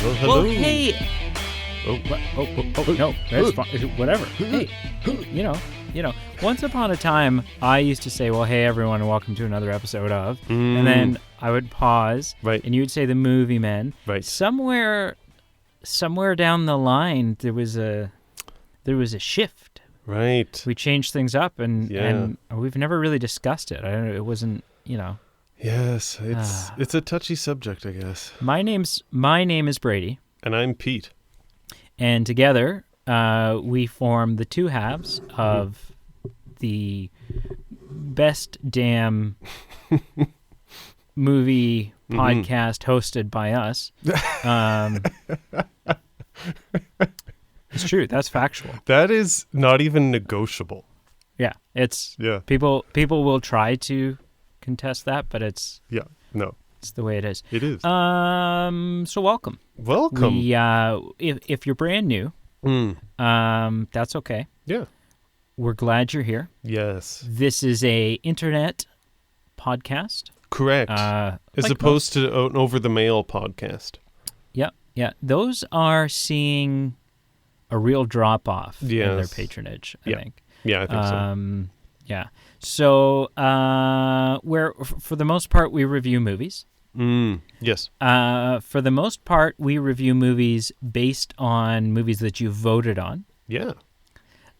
Well, hello. Well, hey. No, that's fine. Whatever. Hey, you know. Once upon a time, I used to say, "Well, hey, everyone, and welcome to another episode of," and then I would pause, Right. and you would say, "The Movie Men." Right. Somewhere down the line, there was a shift. Right. We changed things up, and we've never really discussed it. I don't know. It wasn't, Yes, it's a touchy subject, I guess. My name is Brady. And I'm Pete. And together, we form the two halves of the best damn movie podcast hosted by us. It's true. That's factual. That is not even negotiable. Yeah, it's Yeah. people will try to contest that, but it's the way it is. It is. So welcome. Welcome. If you're brand new, that's okay. Yeah. We're glad you're here. Yes. This is a internet podcast. Correct. As opposed to an over-the-mail podcast. Yeah. Those are seeing a real drop-off in their patronage, I think. Yeah, I think so. Yeah. So, for the most part, we review movies. Yes. For the most part, we review movies based on movies that you voted on. Yeah.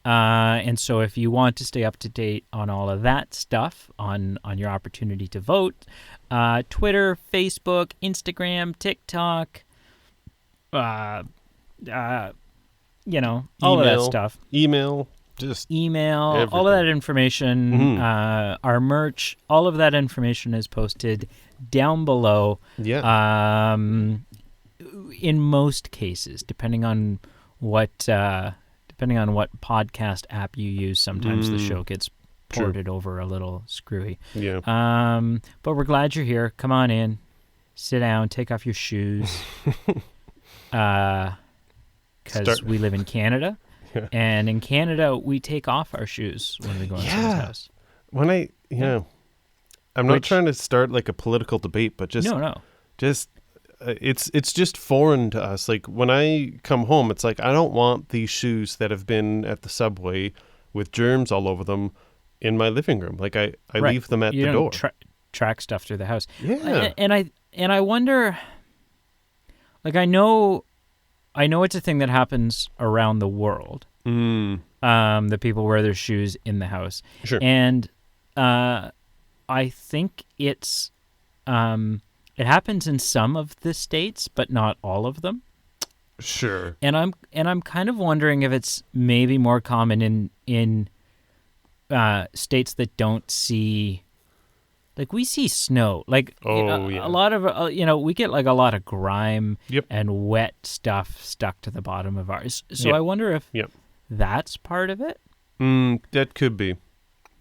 And so if you want to stay up to date on all of that stuff, on your opportunity to vote, Twitter, Facebook, Instagram, TikTok, all of that stuff. Email, everything. All of that information, our merch, all of that information is posted down below. Yeah. In most cases, depending on what podcast app you use, sometimes the show gets ported over a little screwy. Yeah. But we're glad you're here. Come on in, sit down, take off your shoes. Because we live in Canada, and in Canada we take off our shoes when we go into someone's house. I'm not trying to start like a political debate, but just it's just foreign to us. Like when I come home, it's like I don't want these shoes that have been at the subway with germs all over them in my living room. Like I leave them at the door. Track stuff through the house. Yeah, and I wonder. Like I know it's a thing that happens around the world. That people wear their shoes in the house. Sure. And I think it's it happens in some of the states, but not all of them. Sure. And I'm kind of wondering if it's maybe more common in states that don't see. Like we see snow, like a lot of we get like a lot of grime and wet stuff stuck to the bottom of ours. So I wonder if that's part of it. That could be.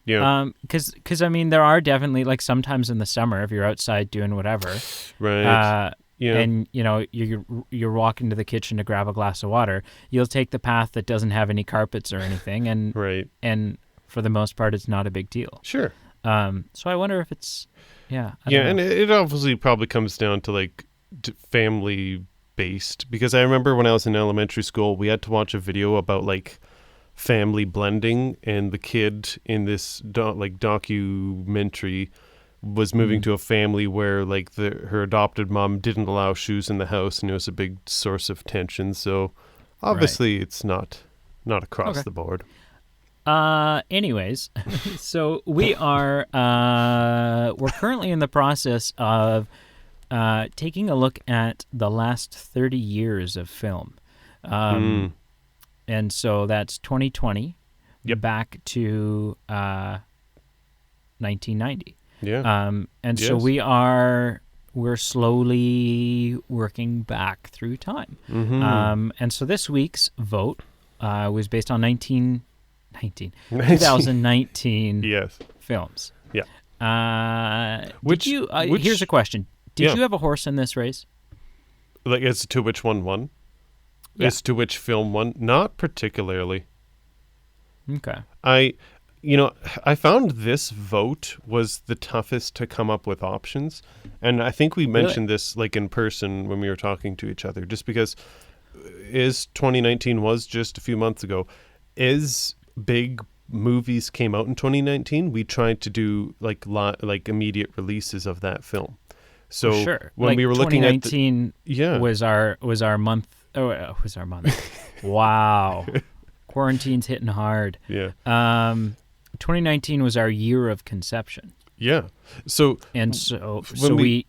Yeah. Because I mean there are definitely like sometimes in the summer if you're outside doing whatever, right? And you're walking to the kitchen to grab a glass of water, you'll take the path that doesn't have any carpets or anything, and and for the most part it's not a big deal. Sure. So I wonder if it's, and it obviously probably comes down to like family based, because I remember when I was in elementary school, we had to watch a video about like family blending, and the kid in this documentary was moving to a family where like her adopted mom didn't allow shoes in the house, and it was a big source of tension. So obviously it's not across the board. Anyways, so we are, we're currently in the process of, taking a look at the last 30 years of film. And so that's 2020 back to, 1990. Yeah. So we're slowly working back through time. And so this week's vote, was based on 2019 films. Yeah. Here's a question. Did you have a horse in this race? Like as to which one won? As to which film won? Not particularly. Okay. I found this vote was the toughest to come up with options. And I think we mentioned this like in person when we were talking to each other, just because 2019 was just a few months ago. As big movies came out in 2019, we tried to do like immediate releases of that film. So sure. when like we were looking at 2019 was our month. Oh, it was our month. Wow. Quarantine's hitting hard. Yeah. 2019 was our year of conception. Yeah. So anything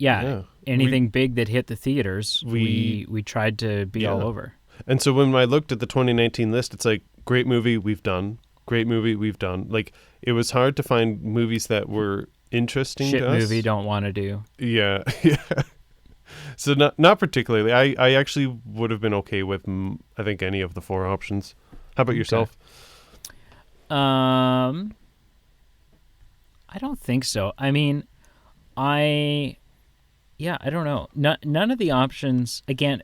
big that hit the theaters, we tried to be all over. And so when I looked at the 2019 list, it's like great movie we've done, great movie we've done. Like it was hard to find movies that were interesting to us. Shit movie don't want to do. Yeah. Yeah. So not particularly. I actually would have been okay with I think any of the four options. How about yourself? I don't think so. I mean, I don't know. None of the options, again,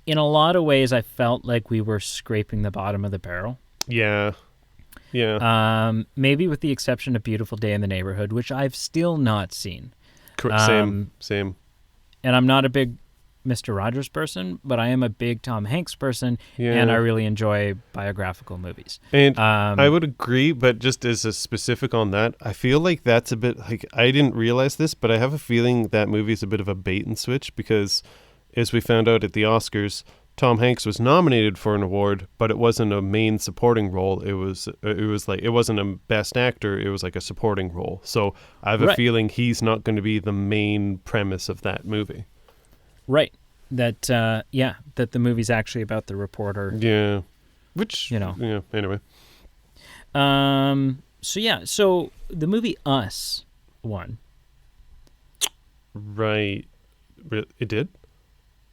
in a lot of ways, I felt like we were scraping the bottom of the barrel. Yeah. Yeah. Maybe with the exception of Beautiful Day in the Neighborhood, which I've still not seen. Same. And I'm not a big Mr. Rogers person, but I am a big Tom Hanks person, and I really enjoy biographical movies. And I would agree, but just as a specific on that, I feel like that's a bit like, I didn't realize this, but I have a feeling that movie is a bit of a bait and switch, because as we found out at the Oscars, Tom Hanks was nominated for an award, but it wasn't a main supporting role. It was like, it wasn't a best actor. It was like a supporting role. So I have a feeling he's not going to be the main premise of that movie. Right. That that the movie's actually about the reporter. Yeah. Which, yeah, anyway. So the movie Us won. Right. It did?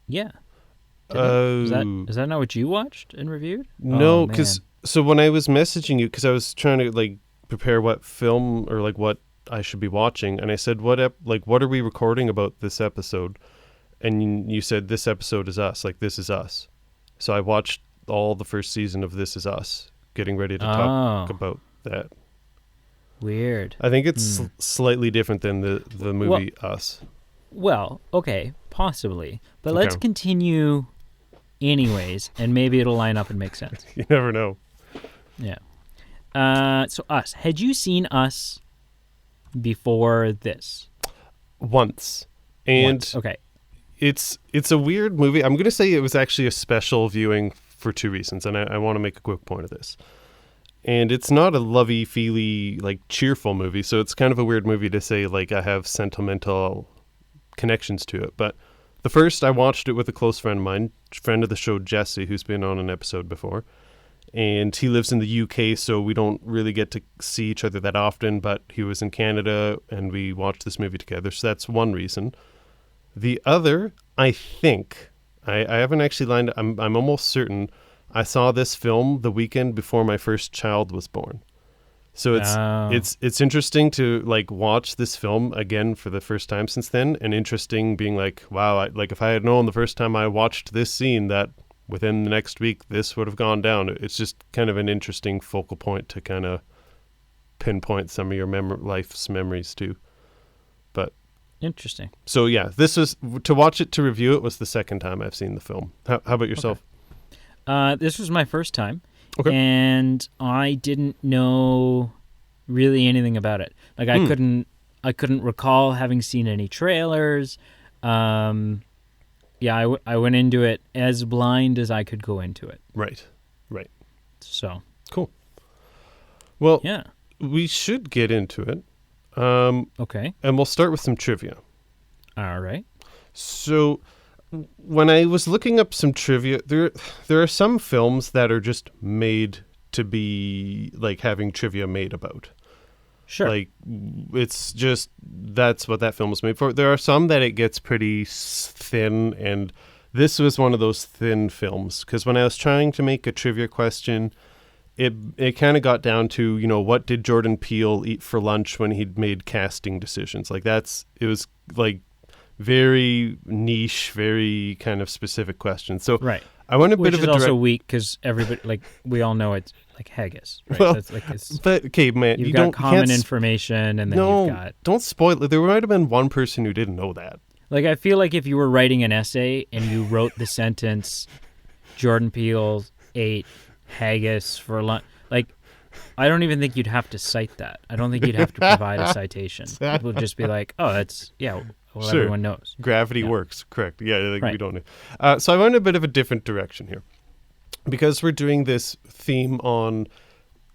Yeah. Is that not what you watched and reviewed? No, because so when I was messaging you, because I was trying to like prepare what film or like what I should be watching, and I said, what are we recording about this episode? And you said, this episode is Us, like This Is Us. So I watched all the first season of This Is Us, getting ready to talk about that. Weird. I think it's slightly different than the movie Us. Well, okay, possibly. But let's continue anyways, and maybe it'll line up and make sense. You never know. Yeah. So Us. Had you seen Us before this? Once. And okay. It's a weird movie. I'm going to say it was actually a special viewing for two reasons, and I want to make a quick point of this. And it's not a lovey-feely, like, cheerful movie, so it's kind of a weird movie to say, like, I have sentimental connections to it. But the first, I watched it with a close friend of mine, friend of the show, Jesse, who's been on an episode before. And he lives in the UK, so we don't really get to see each other that often, but he was in Canada, and we watched this movie together, so that's one reason. The other, I think, I haven't actually lined up, I'm almost certain, I saw this film the weekend before my first child was born. So it's interesting to like watch this film again for the first time since then, and interesting being like, wow, like if I had known the first time I watched this scene that within the next week this would have gone down. It's just kind of an interesting focal point to kind of pinpoint some of your life's memories too. But interesting. So yeah, this was to watch it, to review it was the second time I've seen the film. How about yourself? Okay. This was my first time. Okay. And I didn't know really anything about it. Like I couldn't recall having seen any trailers. I went into it as blind as I could go into it. Right. So cool. Well, yeah, we should get into it. Okay. And we'll start with some trivia. All right. So when I was looking up some trivia, there are some films that are just made to be like having trivia made about. Sure. Like it's just, that's what that film was made for. There are some that it gets pretty thin, and this was one of those thin films, because when I was trying to make a trivia question, it kind of got down to, what did Jordan Peele eat for lunch when he'd made casting decisions? Like it was like very niche, very kind of specific questions. So right. I went a bit Which of is a also weak because everybody, like we all know like haggis, right? Well, That's like but okay, man, you've you got don't common can't information, and then no, you've got don't spoil it. There might have been one person who didn't know that. like I feel like if you were writing an essay and you wrote the sentence, Jordan Peele ate haggis for lunch, like. I don't even think you'd have to cite that. I don't think you'd have to provide a citation. People would just be like, "Oh, that's well, Sure. everyone knows." Gravity works, correct? Yeah, like Right. we don't know. So I went a bit of a different direction here, because we're doing this theme on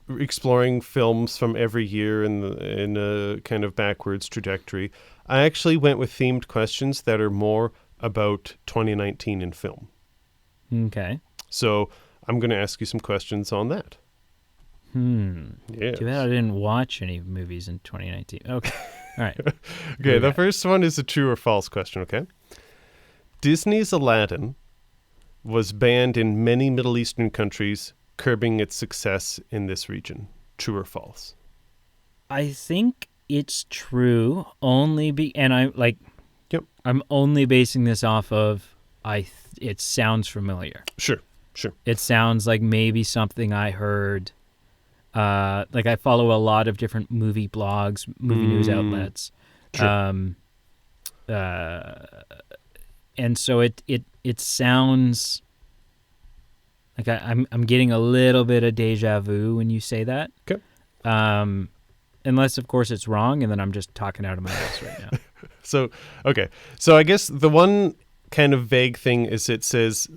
exploring films from every year in a kind of backwards trajectory. I actually went with themed questions that are more about 2019 in film. Okay. So I'm going to ask you some questions on that. Yes. Too bad I didn't watch any movies in 2019. Okay. All right. Okay, the first one is a true or false question, okay? Disney's Aladdin was banned in many Middle Eastern countries, curbing its success in this region. True or false? I think it's true and I'm like, Yep. I'm only basing this off of it sounds familiar. Sure. It sounds like maybe something I heard. Like I follow a lot of different movie blogs, movie news outlets. Sure. And so it sounds like I'm getting a little bit of deja vu when you say that. Okay. Unless of course it's wrong, and then I'm just talking out of my ass right now. So I guess the one kind of vague thing is it says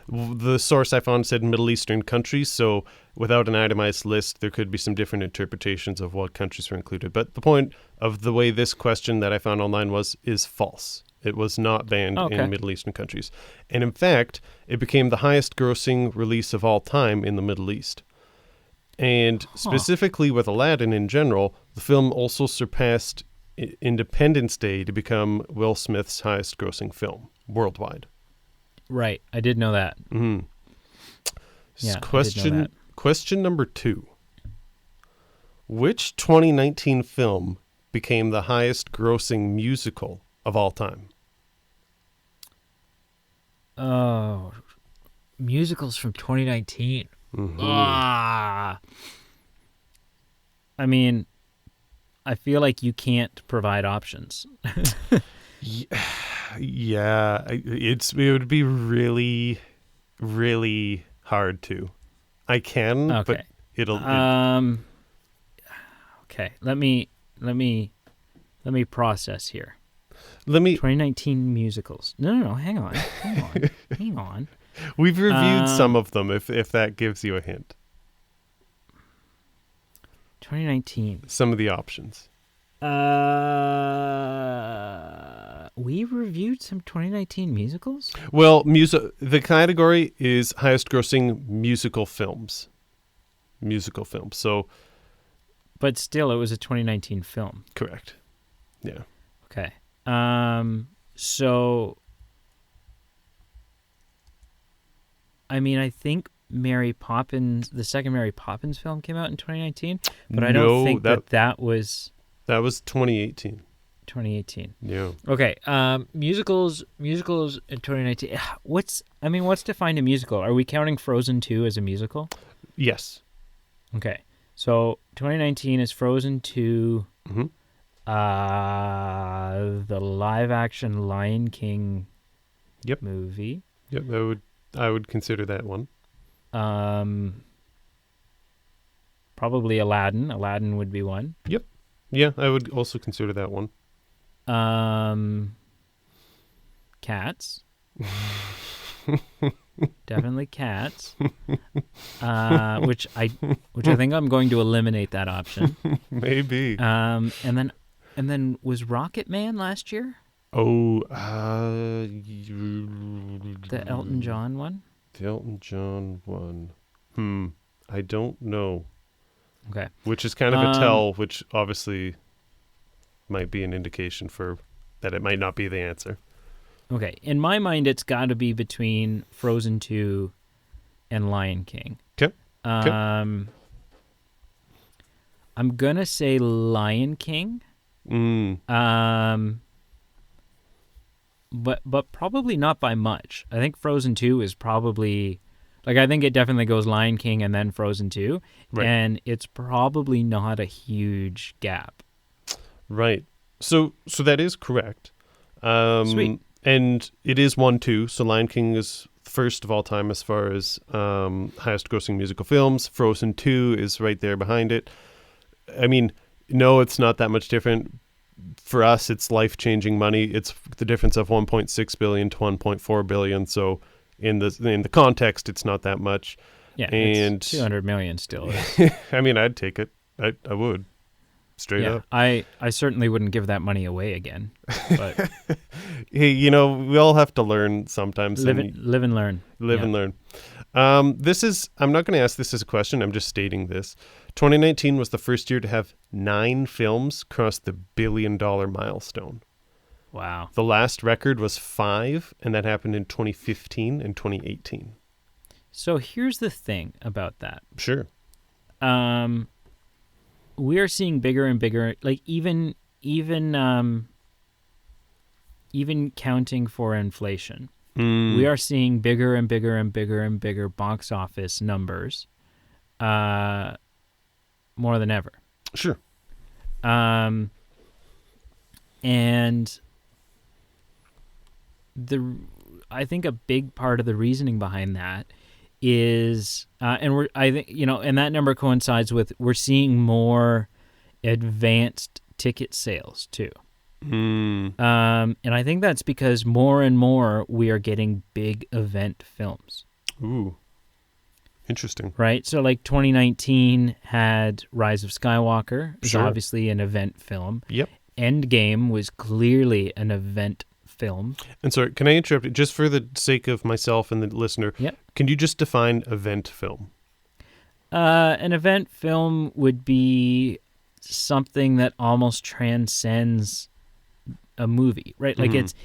the source I found said Middle Eastern countries, so without an itemized list there could be some different interpretations of what countries are included, but the point of the way this question that I found online is false. It was not banned in Middle Eastern countries, and in fact it became the highest grossing release of all time in the Middle East. And specifically with Aladdin in general, the film also surpassed Independence Day to become Will Smith's highest grossing film worldwide. Right. I did know that. Mm-hmm. Yeah, Question number 2. Which 2019 film became the highest grossing musical of all time? Oh, musicals from 2019. Mm-hmm. I mean, I feel like you can't provide options. Yeah, it would be really, really hard to. I can, but it'll. Okay, let me process here. 2019 musicals. No, hang on. We've reviewed some of them. If that gives you a hint. 2019. Some of the options. We reviewed some 2019 musicals? Well, the category is highest grossing musical films. So, but still, it was a 2019 film. Correct. Yeah. Okay. So, I mean, I think the second Mary Poppins film came out in 2019, but I don't think that was... That was 2018. 2018. Yeah. Okay. Musicals in 2019. What's defined a musical? Are we counting Frozen 2 as a musical? Yes. Okay. So 2019 is Frozen 2. Mm-hmm. The live action Lion King. Yep. Movie. Yep. I would consider that one. Probably Aladdin. Aladdin would be one. Yep. Yeah, I would also consider that one. Cats. Definitely Cats. Which I think I'm going to eliminate that option. Maybe. And then was Rocket Man last year? Oh, the Elton John one? The Elton John one. I don't know. Okay. Which is kind of a tell, which obviously might be an indication for that it might not be the answer. Okay. In my mind, it's got to be between Frozen 2 and Lion King. Okay. I'm going to say Lion King. But probably not by much. I think Frozen 2 is probably... Like, I think it definitely goes Lion King and then Frozen 2. Right. And it's probably not a huge gap. Right. So that is correct. Sweet. And it is 1-2. So Lion King is first of all time as far as highest grossing musical films. Frozen 2 is right there behind it. I mean, no, it's not that much different. For us, it's life-changing money. It's the difference of 1.6 billion to 1.4 billion. So in the context, it's not that much. Yeah, and it's 200 million still. I mean, I'd take it. I would. Straight up. I certainly wouldn't give that money away again. But hey, we all have to learn sometimes. Live and learn. Live and learn. I'm not going to ask this as a question. I'm just stating this. 2019 was the first year to have 9 films cross the $1 billion milestone. Wow. The last record was 5, and that happened in 2015 and 2018. So here's the thing about that. Sure. We are seeing bigger and bigger, like even counting for inflation. We are seeing bigger and bigger and bigger and bigger box office numbers, more than ever. Sure. And I think a big part of the reasoning behind that is, and that number coincides with we're seeing more advanced ticket sales too. And I think that's because more and more we are getting big event films. Ooh, interesting. Right? So like 2019 had Rise of Skywalker. It's obviously an event film. Yep. Endgame was clearly an event film. And sorry, can I interrupt you? Just for the sake of myself and the listener, can you just define event film? An event film would be something that almost transcends a movie, right? Like it's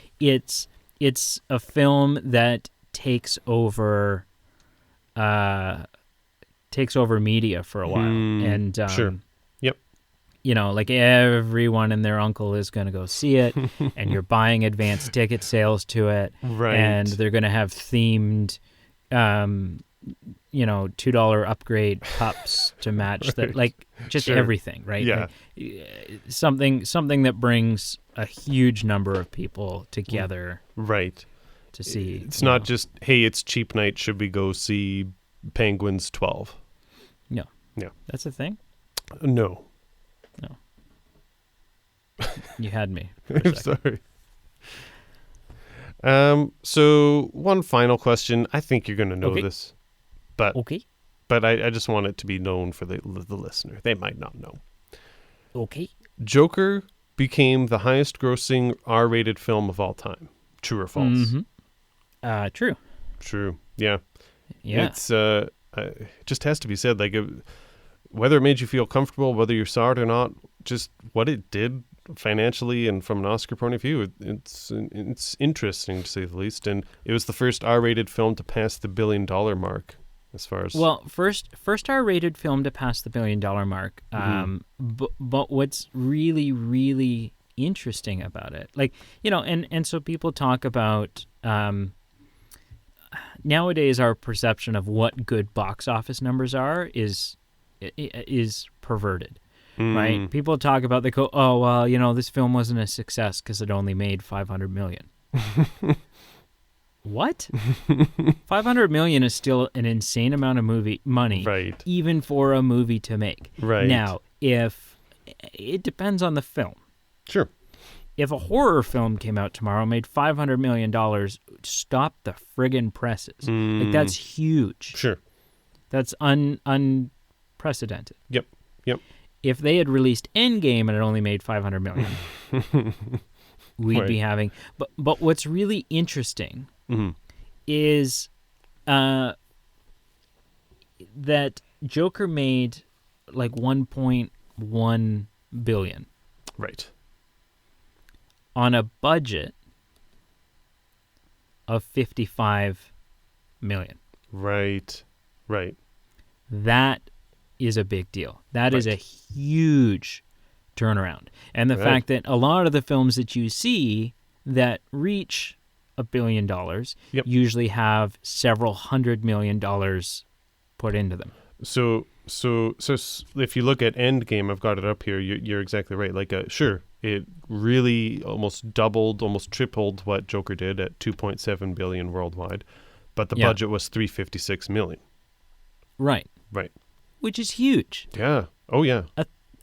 a film that takes over media for a while. And sure. Yep. Like everyone and their uncle is going to go see it, and you're buying advanced ticket sales to it, right? And they're going to have themed, $2 upgrade cups to match that, right. like just everything, right? Yeah. Like, something that brings a huge number of people together, right? To see. It's not just, hey, it's cheap night. Should we go see Penguins 12? No. Yeah. That's a thing? No. You had me. I'm sorry. So one final question. I think you're going to know this, but I just want it to be known for the listener. They might not know. Okay. Joker became the highest grossing R-rated film of all time. True or false? True. True. Yeah. Yeah. It's it just has to be said. Like, whether it made you feel comfortable, whether you saw it or not, just what it did financially and from an Oscar point of view, it's interesting to say the least. And it was the first R-rated film to pass the $1 billion mark, as far as first R-rated film to pass the $1 billion mark. But what's really, really interesting about it, like, and so people talk about nowadays our perception of what good box office numbers are is perverted. Right? People talk about, they go, oh, well, this film wasn't a success because it only made $500 million. What? $500 million is still an insane amount of money, right? Even for a movie to make. Right. Now, if it depends on the film. Sure. If a horror film came out tomorrow, made $500 million, stop the friggin' presses. Like, that's huge. Sure. That's unprecedented. Yep. If they had released Endgame and it only made $500 million, we'd be having. But what's really interesting is that Joker made like $1.1 billion. Right. On a budget of $55 million. Right. That is a big deal. That is a huge turnaround. And the fact that a lot of the films that you see that reach $1 billion Yep. usually have several $100 million put into them. So if you look at Endgame, I've got it up here. You're exactly right. Like, sure, it really almost doubled, almost tripled what Joker did at 2.7 billion worldwide, but the budget was 356 million. Right. Right. Which is huge. Yeah. Oh yeah.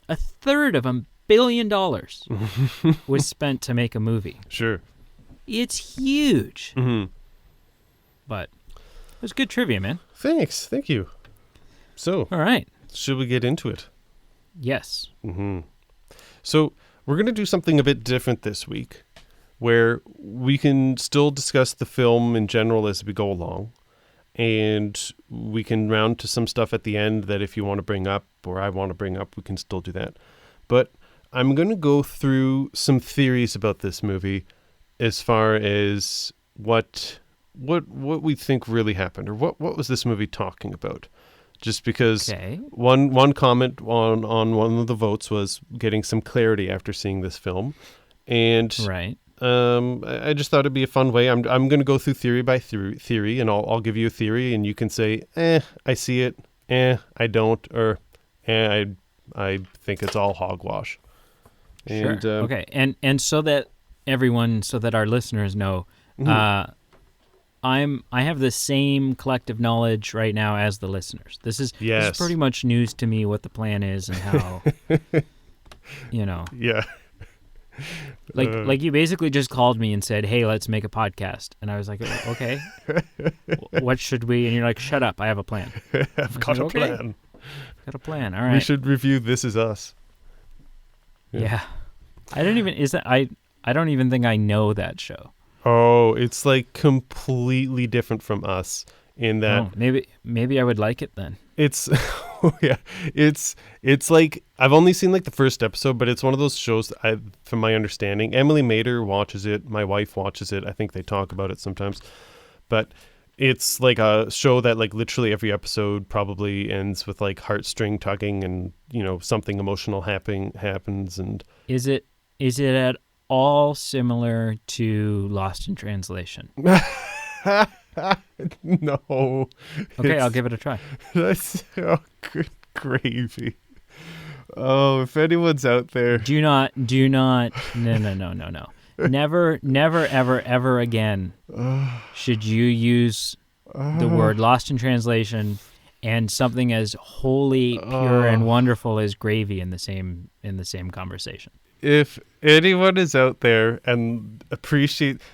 A third of $1 billion was spent to make a movie. Sure. It's huge. Mm-hmm. But it was good trivia, man. Thanks. Thank you. So, all right. Should we get into it? Yes. Mm-hmm. So we're going to do something a bit different this week, where we can still discuss the film in general as we go along, and we can round to some stuff at the end that if you want to bring up or I want to bring up, we can still do that. But I'm going to go through some theories about this movie as far as what we think really happened, or what was this movie talking about. Just because one comment on one of the votes was getting some clarity after seeing this film. And right. I just thought it'd be a fun way. I'm going to go through theory by theory, and I'll give you a theory, and you can say, I see it, I don't, or I think it's all hogwash. Sure. And, okay. And so that our listeners know, mm-hmm. I have the same collective knowledge right now as the listeners. This is pretty much news to me what the plan is and how, Yeah. Like you basically just called me and said, "Hey, let's make a podcast." And I was like, "Okay. What should we?" And you're like, "Shut up. I have a plan." I've got a plan. Got a plan. All right. We should review This Is Us. Yeah. I don't even think I know that show. Oh, it's like completely different from Us in that maybe I would like it then. It's it's like I've only seen like the first episode, but it's one of those shows that from my understanding, Emily Mater watches it, my wife watches it. I think they talk about it sometimes. But it's like a show that like literally every episode probably ends with like heartstring tugging and, something emotional happens and Is it at all similar to Lost in Translation? No. Okay, I'll give it a try. That's good gravy. Oh, if anyone's out there, do not. No. Never, ever again should you use the word Lost in Translation and something as holy, pure, and wonderful as gravy in the same conversation. If anyone is out there and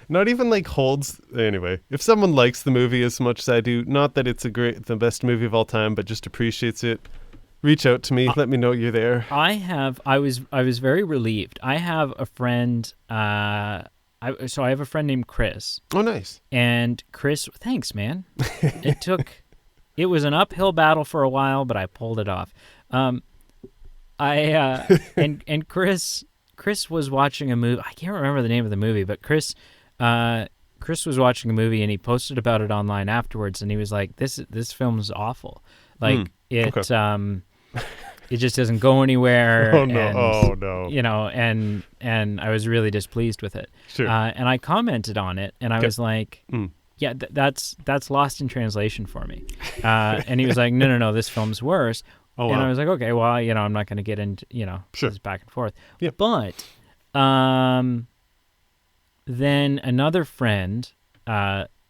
not even like holds anyway, if someone likes the movie as much as I do, not that it's the best movie of all time, but just appreciates it, reach out to me. Let me know you're there. I was very relieved. I have a friend. I have a friend named Chris. Oh, nice. And Chris, thanks, man. It was an uphill battle for a while, but I pulled it off. And Chris was watching a movie. I can't remember the name of the movie, but Chris was watching a movie and he posted about it online afterwards, and he was like, "This film is awful. Like it just doesn't go anywhere." Oh no! And, and I was really displeased with it. Sure. And I commented on it, and I was like, "Yeah, that's Lost in Translation for me." And he was like, "No, this film's worse." Oh, and wow. I was like, okay, well, I'm not going to get into, sure. this back and forth. Yeah. But then another friend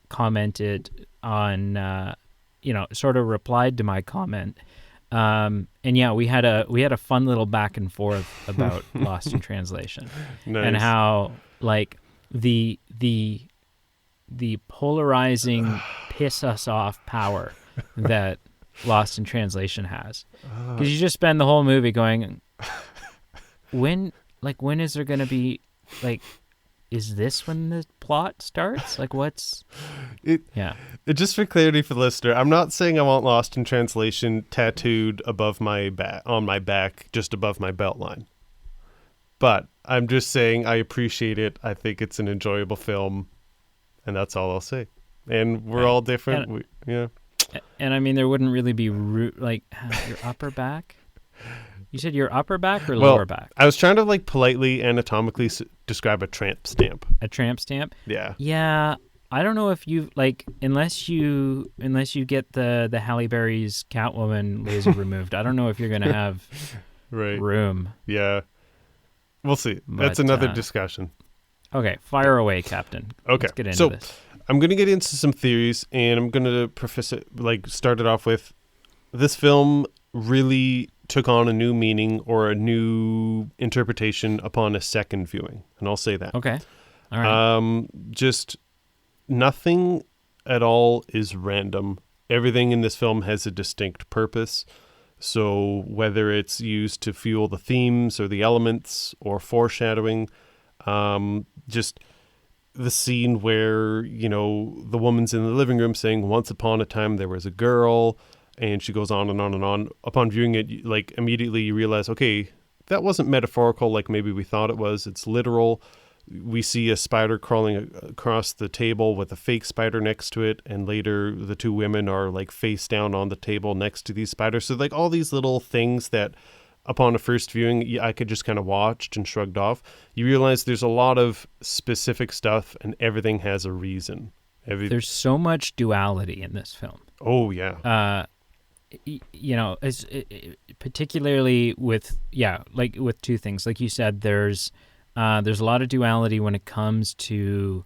commented on, sort of replied to my comment. And yeah, we had a fun little back and forth about Lost in Translation. Nice. And how like the polarizing piss us off power that Lost in Translation has, because you just spend the whole movie going, when is there going to be, like, is this when the plot starts? Like, what's it? Yeah. Just for clarity for the listener, I'm not saying I want Lost in Translation tattooed above my back, on my back, just above my belt line. But I'm just saying I appreciate it. I think it's an enjoyable film, and that's all I'll say. And we're all different. Yeah. And I mean, there wouldn't really be your upper back. You said your upper back or lower back? I was trying to like politely anatomically describe a tramp stamp. A tramp stamp? Yeah. Yeah. I don't know if you unless you get the Halle Berry's Catwoman laser removed. I don't know if you're gonna have room. Yeah, we'll see. That's another discussion. Okay, fire away, Captain. Okay, let's get into this. I'm gonna get into some theories, and I'm gonna start it off with this film really took on a new meaning or a new interpretation upon a second viewing, and I'll say that. Okay, all right. Just. Nothing at all is random. Everything in this film has a distinct purpose. So whether it's used to fuel the themes or the elements or foreshadowing, just the scene where, the woman's in the living room saying, once upon a time there was a girl, and she goes on and on and on. Upon viewing it, immediately you realize, okay, that wasn't metaphorical like maybe we thought it was. It's literal. We see a spider crawling across the table with a fake spider next to it, and later the two women are face down on the table next to these spiders. So all these little things that upon a first viewing I could just kind of watched and shrugged off. You realize there's a lot of specific stuff, and everything has a reason. There's so much duality in this film. Oh yeah. Particularly with two things. Like you said, there's a lot of duality when it comes to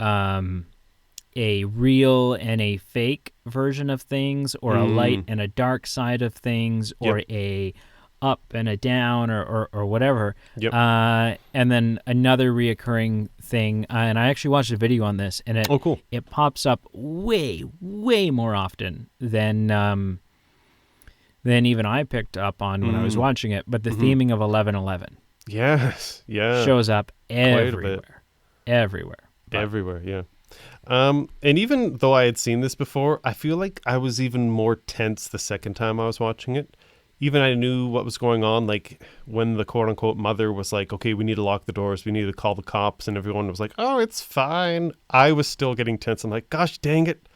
a real and a fake version of things, or a light and a dark side of things, or a up and a down, or whatever. Yep. And then another reoccurring thing, and I actually watched a video on this, and it pops up way, way more often than even I picked up on when I was watching it. But the theming of 11/11. Yes, yeah. Shows up everywhere. Everywhere, yeah. And even though I had seen this before, I feel like I was even more tense the second time I was watching it. Even I knew what was going on, when the quote-unquote mother was like, okay, we need to lock the doors, we need to call the cops, and everyone was like, oh, it's fine. I was still getting tense. I'm like, gosh, dang it.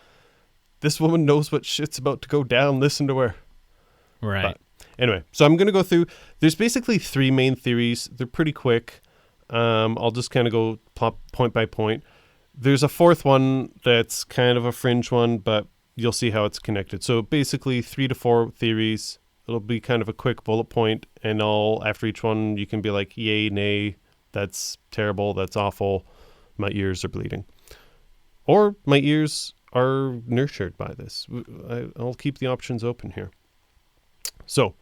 This woman knows what shit's about to go down. Listen to her. Right. But anyway, so I'm going to go through. There's basically three main theories. They're pretty quick. I'll just kind of go point by point. There's a fourth one that's kind of a fringe one, but you'll see how it's connected. So basically 3 to 4 theories. It'll be kind of a quick bullet point, and after each one you can be like, yay, nay, that's terrible, that's awful, my ears are bleeding. Or my ears are nurtured by this. I'll keep the options open here. So,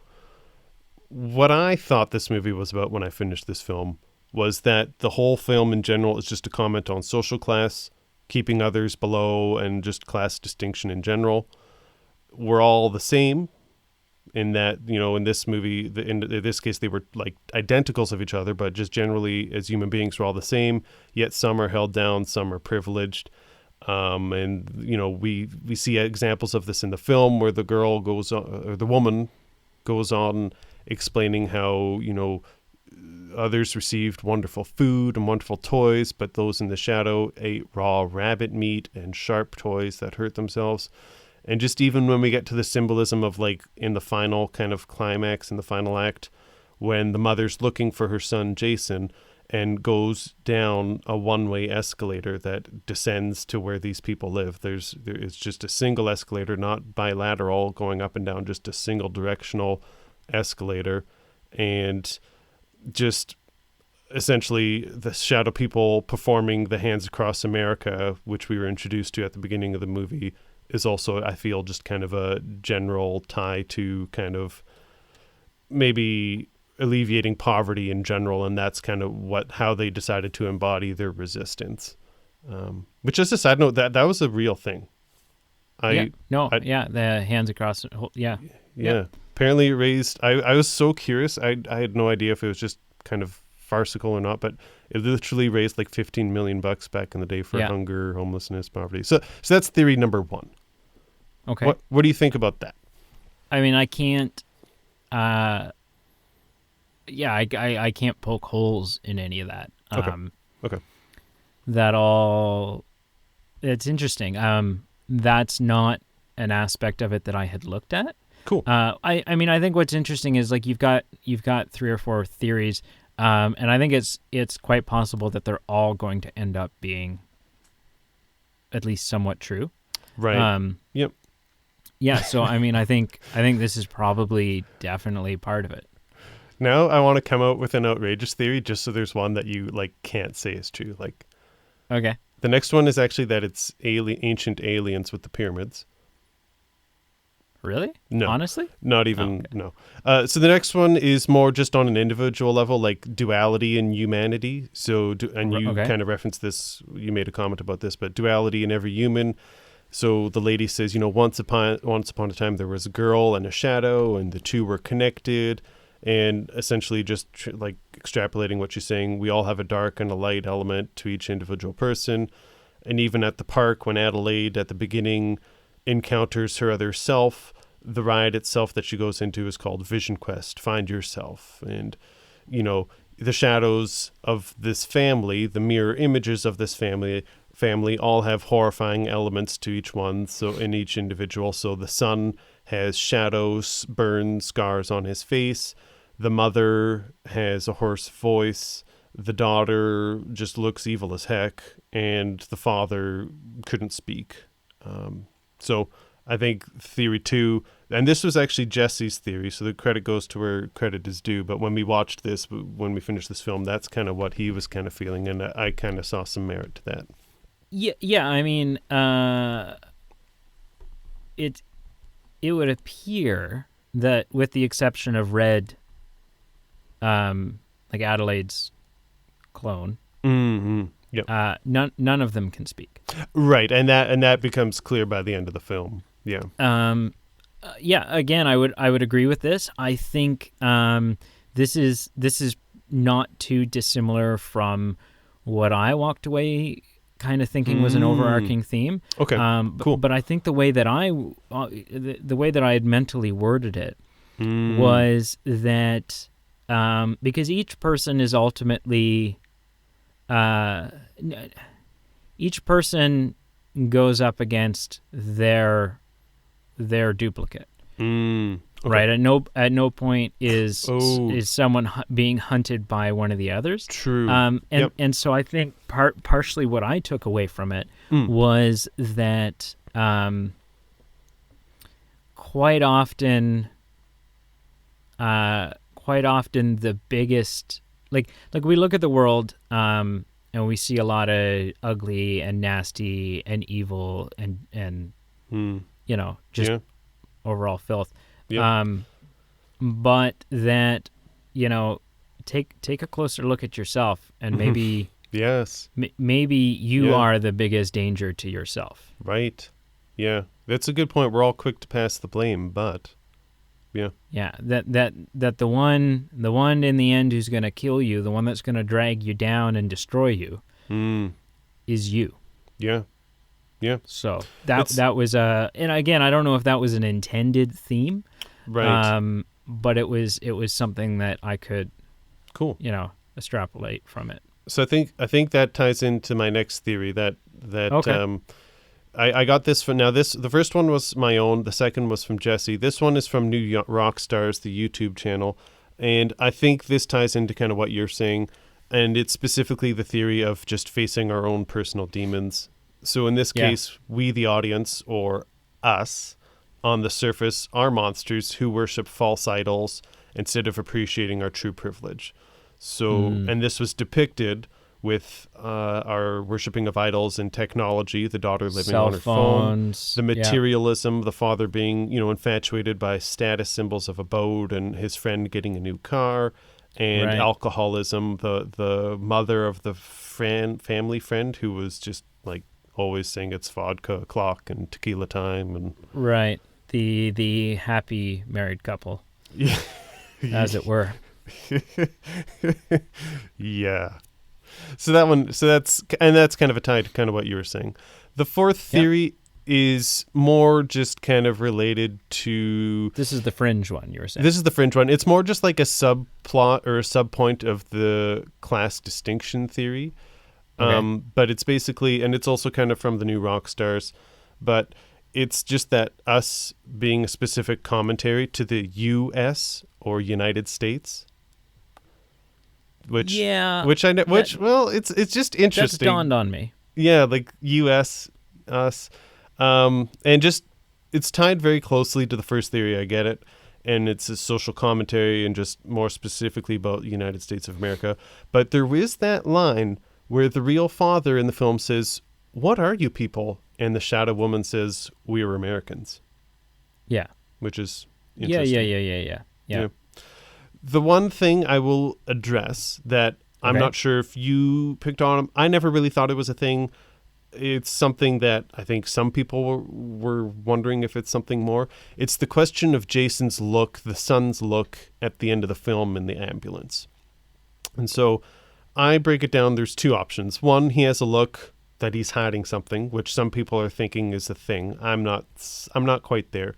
what I thought this movie was about when I finished this film was that the whole film in general is just a comment on social class, keeping others below, and just class distinction in general. We're all the same in that, in this movie, in this case, they were identicals of each other, but just generally as human beings, we're all the same, yet some are held down, some are privileged. And, we see examples of this in the film where the girl goes on, or the woman goes on explaining how, others received wonderful food and wonderful toys, but those in the shadow ate raw rabbit meat and sharp toys that hurt themselves. And just even when we get to the symbolism of in the final kind of climax in the final act, when the mother's looking for her son Jason and goes down a one-way escalator that descends to where these people live. There is just a single escalator, not bilateral, going up and down, just a single directional escalator. And just essentially the shadow people performing the Hands Across America, which we were introduced to at the beginning of the movie, is also, I feel, just kind of a general tie to kind of maybe alleviating poverty in general, and that's kind of how they decided to embody their resistance. Which, as a side note, that was a real thing. The Hands Across, yeah. Apparently it raised. I was so curious. I had no idea if it was just kind of farcical or not, but it literally raised $15 million back in the day for hunger, homelessness, poverty. So that's theory number one. Okay. What do you think about that? I mean, I can't. I can't poke holes in any of that. Okay. That all. It's interesting. That's not an aspect of it that I had looked at. Cool. I mean, I think what's interesting is you've got 3 or 4 theories. And I think it's quite possible that they're all going to end up being at least somewhat true. Right. Yep. Yeah. So I mean, I think this is probably definitely part of it. Now I want to come out with an outrageous theory, just so there's one that you like can't say is true. Like, okay. The next one is actually that it's ancient aliens with the pyramids. Really? No. Honestly? Not even, no. So the next one is more just on an individual level, like duality and humanity. So, and you kind of referenced this, you made a comment about this, but duality in every human. So the lady says, once upon a time there was a girl and a shadow, and the two were connected. And essentially just like extrapolating what she's saying, we all have a dark and a light element to each individual person. And even at the park, when Adelaide at the beginning encounters her other self, the ride itself that she goes into is called Vision Quest, Find Yourself. And, the shadows of this family, the mirror images of this family all have horrifying elements to each one, so in each individual. So the son has shadows, burns, scars on his face. The mother has a hoarse voice. The daughter just looks evil as heck. And the father couldn't speak. So I think theory 2, and this was actually Jesse's theory, so the credit goes to where credit is due. But when we watched this, when we finished this film, that's kind of what he was kind of feeling. And I kind of saw some merit to that. Yeah. I mean, it would appear that, with the exception of Red, like Adelaide's clone, yep. None of them can speak. Right, and that becomes clear by the end of the film. Yeah. Yeah. Again, I would agree with this. I think this is not too dissimilar from what I walked away kind of thinking was an overarching theme. Okay. Cool. But I think the way that I had mentally worded it was that because each person is ultimately each person goes up against their duplicate. Okay. Right. At no point is someone being hunted by one of the others. True. And so I think partially what I took away from it was that quite often the biggest, like we look at the world and we see a lot of ugly and nasty and evil and just overall filth. Yeah. But that, take a closer look at yourself, and maybe yes, maybe you are the biggest danger to yourself. Right. Yeah, that's a good point. We're all quick to pass the blame, but yeah, that the one in the end who's going to kill you, the one that's going to drag you down and destroy you, is you. Yeah. Yeah. So that was and again, I don't know if that was an intended theme, right? But it was something that I could, extrapolate from it. So I think that ties into my next theory that okay. I got this from, now this, the first one was my own, the second was from Jesse. This one is from New Rock Stars, the YouTube channel, and I think this ties into kind of what you're saying, and it's specifically the theory of just facing our own personal demons. So in this case, we, the audience, or us, on the surface, are monsters who worship false idols instead of appreciating our true privilege. So, and this was depicted with our worshiping of idols and technology, the daughter living cell on her phones, phone, the materialism, the father being, infatuated by status symbols of a boat and his friend getting a new car, and alcoholism, the mother of the family friend who was just like always saying it's vodka o'clock and tequila time, and the happy married couple, as it were. Yeah. So that's kind of a tie to kind of what you were saying. The fourth theory is more just kind of related to... This is the fringe one you were saying. This is the fringe one. It's more just like a subplot or a subpoint of the class distinction theory. Okay. But it's basically, and it's also kind of from the New Rock Stars, but it's just that us being a specific commentary to the U.S. or United States. which yeah, well, it's just interesting. That's dawned on me. Yeah, like U.S. us, and just it's tied very closely to the first theory. I get it, and it's a social commentary and just more specifically about the United States of America. But there is that line where the real father in the film says, "What are you people?" And the shadow woman says, "We are Americans." Yeah. Which is interesting. Yeah. The one thing I will address that I'm not sure if you picked on, I never really thought it was a thing. It's something that I think some people were wondering if it's something more. It's the question of Jason's look, the son's look at the end of the film in the ambulance. And so I break it down. There's two options. One, he has a look that he's hiding something, which some people are thinking is a thing. I'm not quite there.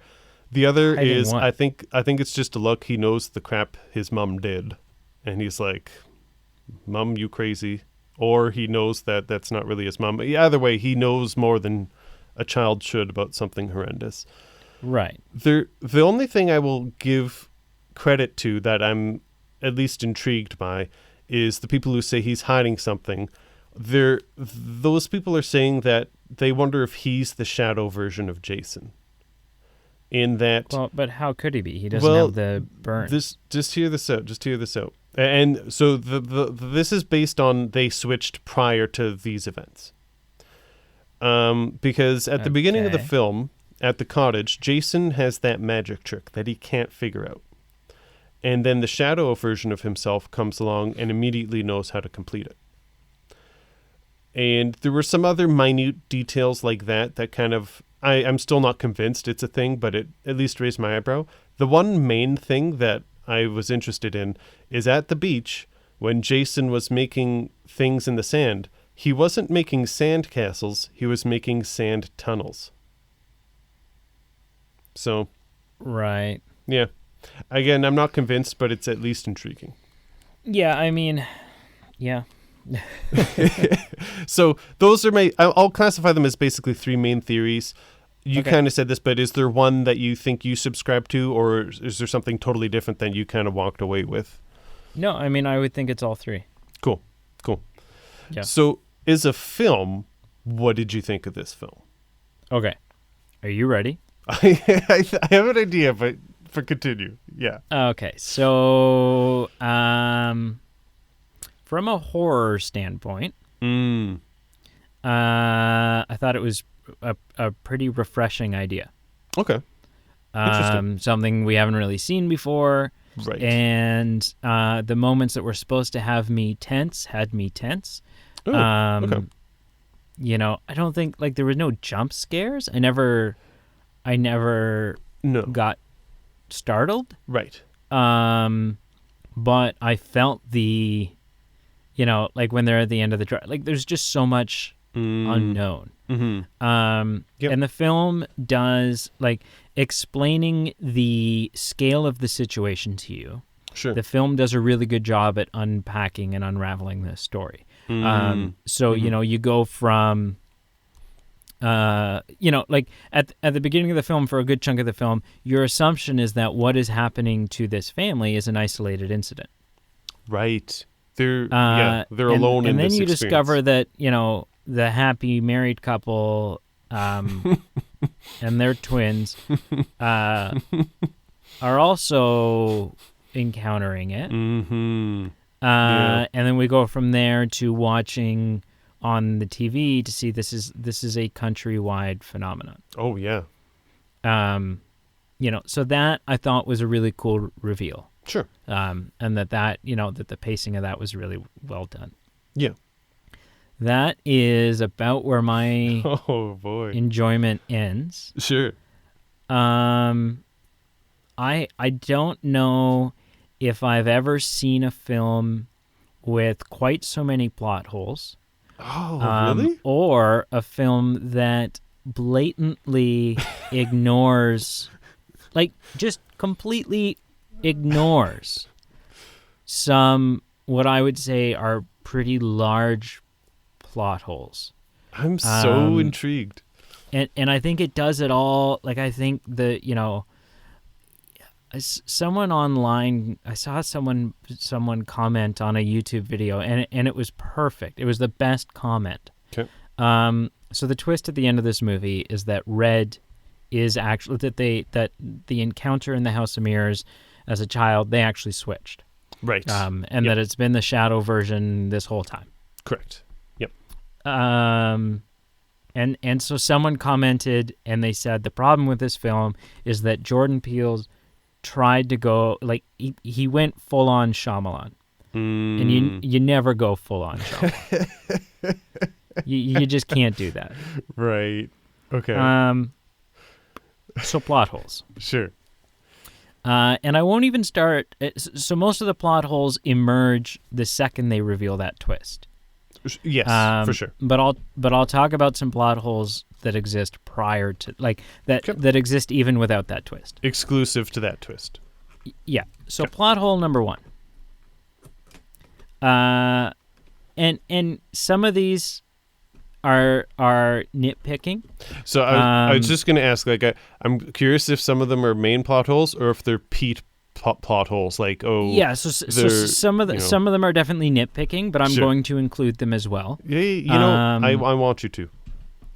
The other hiding is what? I think it's just a look. He knows the crap his mom did, and he's like, "Mom, you crazy." Or he knows that that's not really his mom. Either way, he knows more than a child should about something horrendous. Right. The only thing I will give credit to that I'm at least intrigued by is the people who say he's hiding something. Those people are saying that they wonder if he's the shadow version of Jason. In that, well, but how could he be? He doesn't have the burn. Just hear this out. And so this is based on they switched prior to these events. Because at the beginning of the film, at the cottage, Jason has that magic trick that he can't figure out. And then the shadow version of himself comes along and immediately knows how to complete it. And there were some other minute details like that kind of, I'm still not convinced it's a thing, but it at least raised my eyebrow. The one main thing that I was interested in is at the beach, when Jason was making things in the sand, he wasn't making sand castles, he was making sand tunnels. So. Right. Yeah. Again, I'm not convinced, but it's at least intriguing. Yeah, I mean, yeah. So those are I'll classify them as basically three main theories. You kind of said this, but is there one that you think you subscribe to, or is there something totally different that you kind of walked away with? No, I mean, I would think it's all three. Cool. Yeah. So as a film, what did you think of this film? Okay. Are you ready? I have an idea, but continue. Yeah. Okay. So, from a horror standpoint, I thought it was a pretty refreshing idea. Okay. Interesting. Something we haven't really seen before. Right. And the moments that were supposed to have me tense had me tense. Ooh, okay. I don't think there were no jump scares. I never got startled. Right. But I felt the when they're at the end of the drive, there's just so much unknown. Mm-hmm. Yep. And the film does explaining the scale of the situation to you. Sure. The film does a really good job at unpacking and unraveling the story. So you go from at the beginning of the film, for a good chunk of the film, your assumption is that what is happening to this family is an isolated incident. Right. They're alone in this experience. And then you discover that, the happy married couple and their twins are also encountering it. Mm-hmm. And then we go from there to watching on the TV to see this is a countrywide phenomenon. Oh, yeah. So that I thought was a really cool reveal. Sure. And that the pacing of that was really well done. Yeah. That is about where my enjoyment ends. Sure. I don't know if I've ever seen a film with quite so many plot holes. Oh, really? Or a film that blatantly ignores, just completely ignores some, what I would say are pretty large plot holes. I'm so intrigued. And I think it does it all. I think someone online, I saw someone comment on a YouTube video, and it was perfect. It was the best comment. Okay. So the twist at the end of this movie is that Red is actually that the encounter in the House of Mirrors as a child, they actually switched. Right. And that it's been the shadow version this whole time. Correct. Yep. And so someone commented, and they said the problem with this film is that Jordan Peele tried to go, like, he went full on Shyamalan, and you never go full on Shyamalan. you just can't do that. Right. Okay. So plot holes. Sure. And I won't even start. So most of the plot holes emerge the second they reveal that twist. Yes, for sure. But I'll talk about some plot holes that exist prior to, like, that exist even without that twist. Exclusive to that twist. Yeah. So plot hole number 1. And some of these are nitpicking. So I was just going to ask, like, I'm curious if some of them are main plot holes or if they're Pete plot holes, like, yeah, so some of them are definitely nitpicking, but I'm going to include them as well. Yeah, I want you to,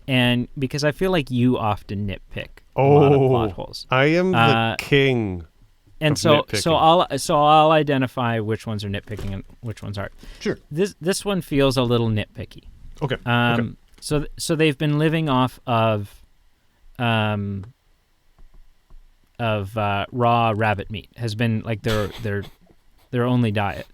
and because I feel like you often nitpick a lot of plot holes. I am the king. And so I'll identify which ones are nitpicking and which ones aren't. Sure. This one feels a little nitpicky. Okay. So they've been living off of raw rabbit meat has been like their only diet.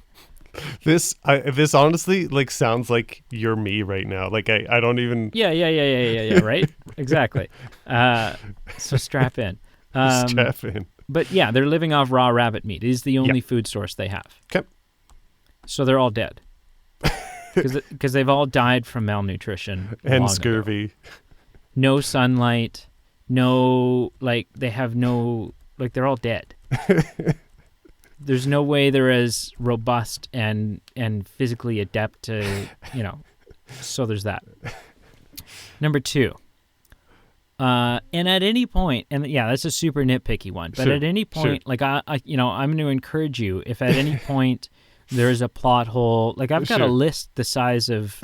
This honestly, like, sounds like you're me right now. Like, I don't even. Yeah. Right. Exactly. So strap in. Strap in. But yeah, they're living off raw rabbit meat. It is the only food source they have. Okay. So they're all dead. Because they've all died from malnutrition and scurvy. Ago. No sunlight. No, like, they have no, like, they're all dead. There's no way they're as robust and physically adept to, so there's that. Number 2. And at any point, and yeah, that's a super nitpicky one, but at any point, like, I'm going to encourage you, if at any point there's a plot hole, like, I've got a list the size of,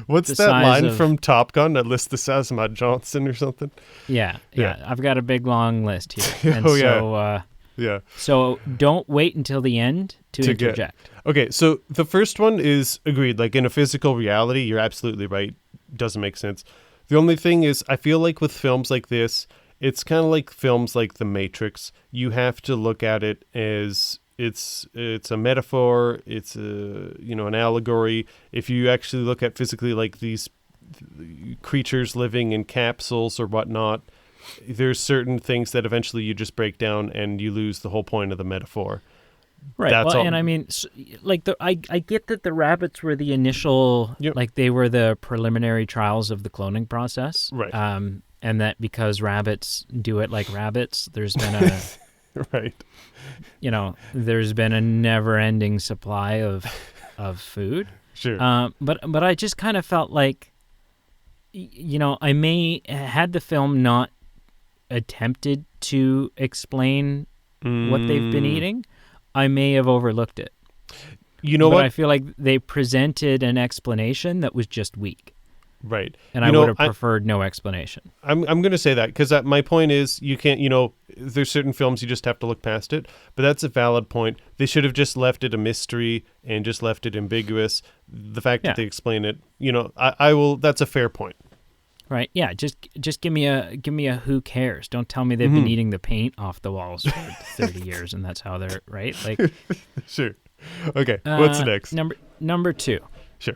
what's that line from Top Gun that lists the size of Matt Johnson or something? Yeah. I've got a big long list here. And so don't wait until the end to interject. Okay, so the first one is agreed. Like, in a physical reality, you're absolutely right. Doesn't make sense. The only thing is, I feel like with films like this, it's kind of like films like The Matrix. You have to look at it as it's a metaphor. It's an allegory. If you actually look at physically, like, these creatures living in capsules or whatnot, there's certain things that eventually you just break down and you lose the whole point of the metaphor. Right. That's all. And I mean, like, I get that the rabbits were the initial, like, they were the preliminary trials of the cloning process. Right. And that because rabbits do it like rabbits, there's been a right. There's been a never-ending supply of food. Sure. But I just kind of felt like, I may had the film not attempted to explain what they've been eating, I may have overlooked it. What? I feel like they presented an explanation that was just weak. Right. And I would have preferred no explanation. I'm going to say that because my point is you can't, there's certain films you just have to look past it. But that's a valid point. They should have just left it a mystery and just left it ambiguous. The fact that they explain it, I will. That's a fair point. Right. Yeah. Just give me a who cares. Don't tell me they've been eating the paint off the walls for 30 years and that's how they're right. Like. Sure. Okay. What's next? Number 2. Sure.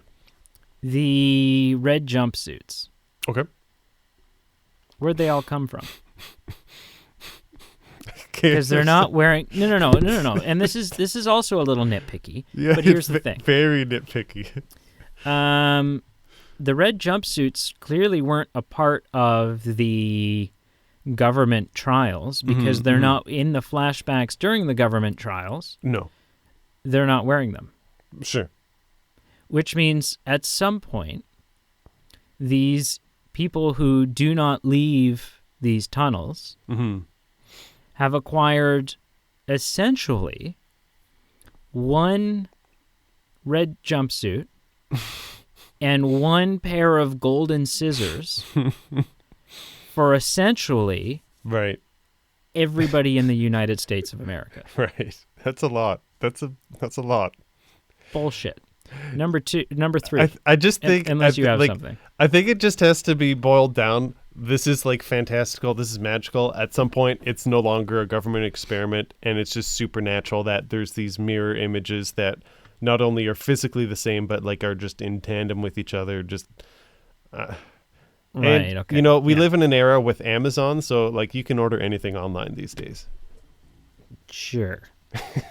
The red jumpsuits. Okay. Where'd they all come from? Because they're not wearing. No. And this is also a little nitpicky. Yeah. But here's the thing. Very nitpicky. The red jumpsuits clearly weren't a part of the government trials because they're not in the flashbacks during the government trials. No. They're not wearing them. Sure. Which means at some point, these people who do not leave these tunnels have acquired essentially one red jumpsuit and one pair of golden scissors for essentially right. everybody in the United States of America. Right. That's a lot. That's a lot. Bullshit. Number three. I just think unless you have something. I think it just has to be boiled down. This is like fantastical. This is magical. At some point, it's no longer a government experiment, and it's just supernatural that there's these mirror images that not only are physically the same, but like are just in tandem with each other. Just right. and, Okay. You know, we live in an era with Amazon, so like you can order anything online these days. Sure.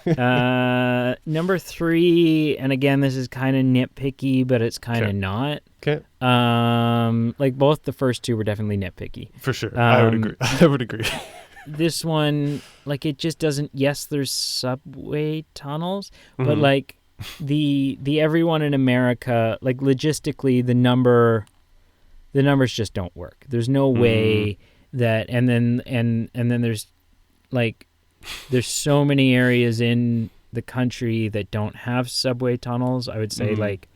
Number three, and again, this is kind of nitpicky, but it's kind of not. Okay. Like both the first two were definitely nitpicky. For sure. I would agree. I would agree. This one, like, it just doesn't. Yes, there's subway tunnels, but like the everyone in America, like logistically, the numbers just don't work. There's no way that, and then there's like. There's so many areas in the country that don't have subway tunnels. I would say like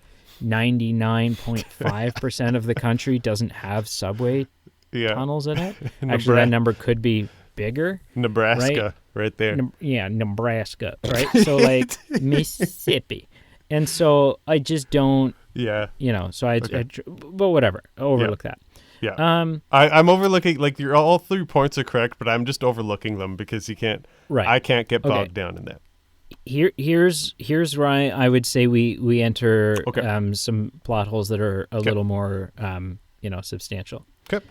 99.5% of the country doesn't have subway tunnels in it. Actually, that number could be bigger. Nebraska, right there. Nebraska, right? So like Mississippi. And so I just don't, so but whatever, overlook that. Yeah. I'm overlooking, like, all 3 points are correct, but I'm just overlooking them because you can't. Right. I can't get bogged down in that. Here's where I would say we enter some plot holes that are a little more substantial. Okay.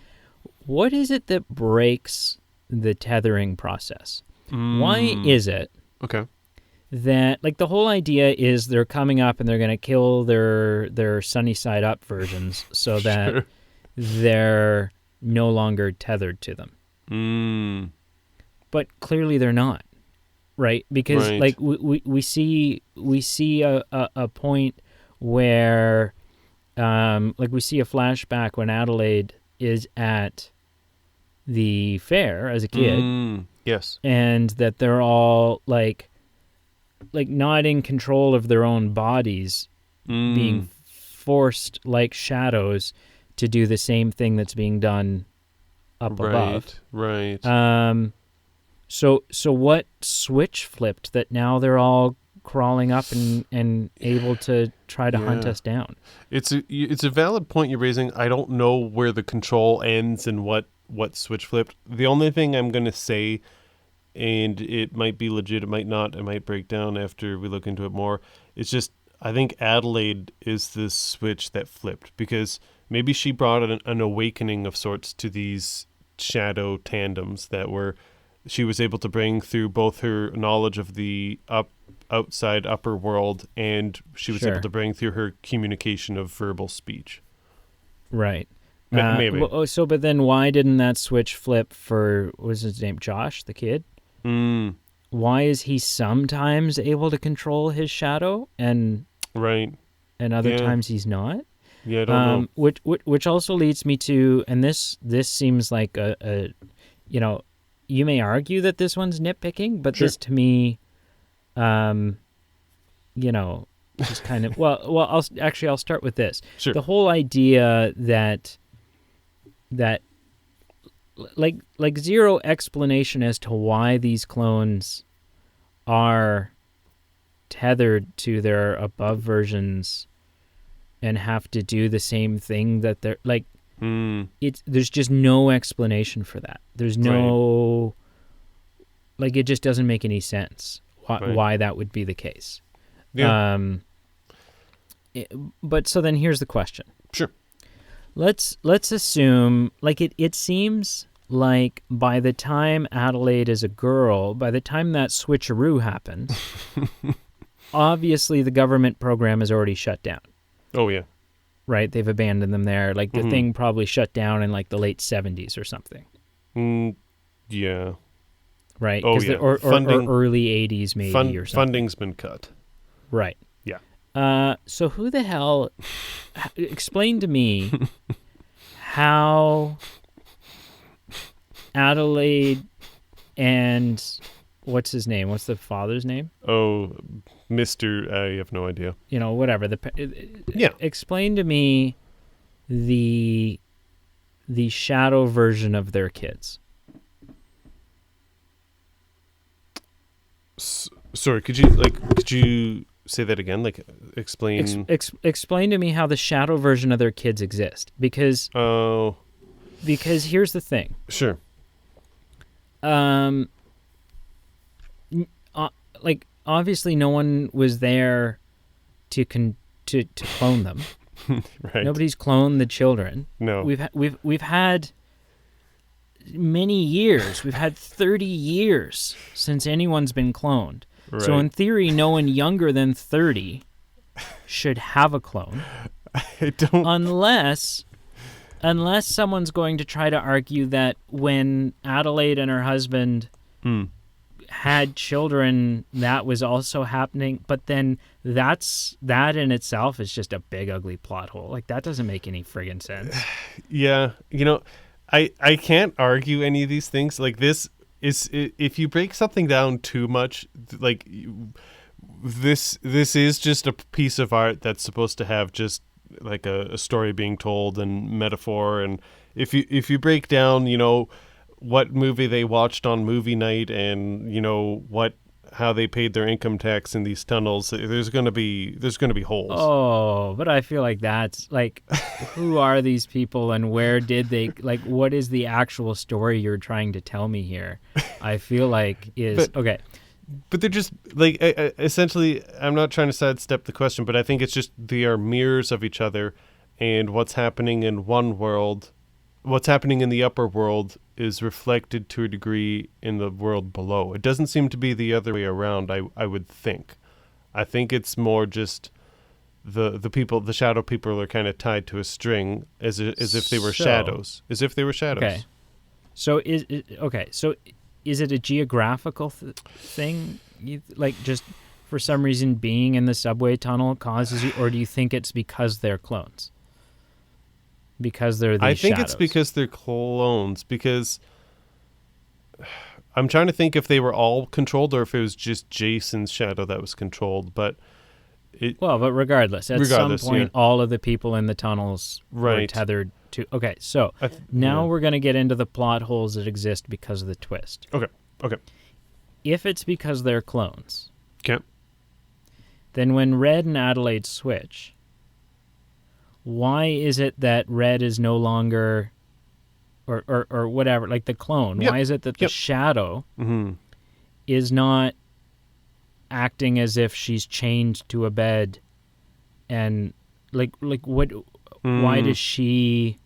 What is it that breaks the tethering process? Why is it? Okay. That, like, the whole idea is they're coming up and they're going to kill their sunny side up versions so that they're no longer tethered to them. But clearly they're not, right? Because like we see a point where like we see a flashback when Adelaide is at the fair as a kid. Yes. And that they're all like not in control of their own bodies, being forced like shadows to do the same thing that's being done up above. Right. So what switch flipped that now they're all crawling up and able to try to hunt us down? It's a valid point you're raising. I don't know where the control ends and what switch flipped. The only thing I'm going to say, and it might be legit, it might not, it might break down after we look into it more, it's just I think Adelaide is the switch that flipped because maybe she brought an awakening of sorts to these shadow tandems that she was able to bring through both her knowledge of the outside upper world and she was able to bring through her communication of verbal speech. Right. Maybe. But then why didn't that switch flip for, what was his name, Josh, the kid? Why is he sometimes able to control his shadow and other times he's not? Yeah, I don't know. Which also leads me to, and this seems like a you may argue that this one's nitpicking, but this to me, just kind of I'll start with this. Sure. The whole idea that like zero explanation as to why these clones are tethered to their above versions and have to do the same thing that they're like. There's just no explanation for that. There's no like it just doesn't make any sense why that would be the case. Yeah. But so then here's the question. Sure. Let's assume like it seems like by the time Adelaide is a girl, by the time that switcheroo happens, obviously the government program is already shut down. Oh yeah. Right, they've abandoned them there. Like the thing probably shut down in like the late 70s or something. Yeah. Right. Oh yeah. Or early 80s maybe or something. Funding's been cut. Right. Yeah. So who the hell? Explain to me how Adelaide And what's his name? What's the father's name? Oh, Mr. I have no idea. Whatever. Yeah. Explain to me the shadow version of their kids. Sorry, could you say that again? Like, explain. Explain to me how the shadow version of their kids exist, because here's the thing. Sure. Like, obviously, no one was there to clone them. Right. Nobody's cloned the children. No. We've had many years. We've had 30 years since anyone's been cloned. Right. So in theory, no one younger than 30 should have a clone. I don't. Unless someone's going to try to argue that when Adelaide and her husband had children, that was also happening. But then that in itself is just a big, ugly plot hole. Like, that doesn't make any friggin' sense. Yeah. I can't argue any of these things. Like, this is, if you break something down too much, like, this is just a piece of art that's supposed to have just like a story being told and metaphor. And if you break down, what movie they watched on movie night and how they paid their income tax in these tunnels, there's going to be holes. Oh, but I feel like that's like, who are these people and where did they, like, what is the actual story you're trying to tell me here? I feel like okay. But they're just like, essentially, I'm not trying to sidestep the question, but I think it's just they are mirrors of each other, and what's happening in one world, what's happening in the upper world is reflected to a degree in the world below. It doesn't seem to be the other way around, I would think. I think it's more just the people, the shadow people are kind of tied to a string as if they were shadows. As if they were shadows. Okay. So is it a geographical thing? Like, just for some reason being in the subway tunnel causes you, or do you think it's because they're clones? Because they're these I think shadows? It's because they're clones, because I'm trying to think if they were all controlled or if it was just Jason's shadow that was controlled, but but regardless, at some point, all of the people in the tunnels were tethered to... Okay, so now we're going to get into the plot holes that exist because of the twist. Okay. If it's because they're clones... Okay. Then when Red and Adelaide switch, why is it that Red is no longer... Or whatever, like the clone, why is it that the shadow is not acting as if she's chained to a bed, and like what? Why is she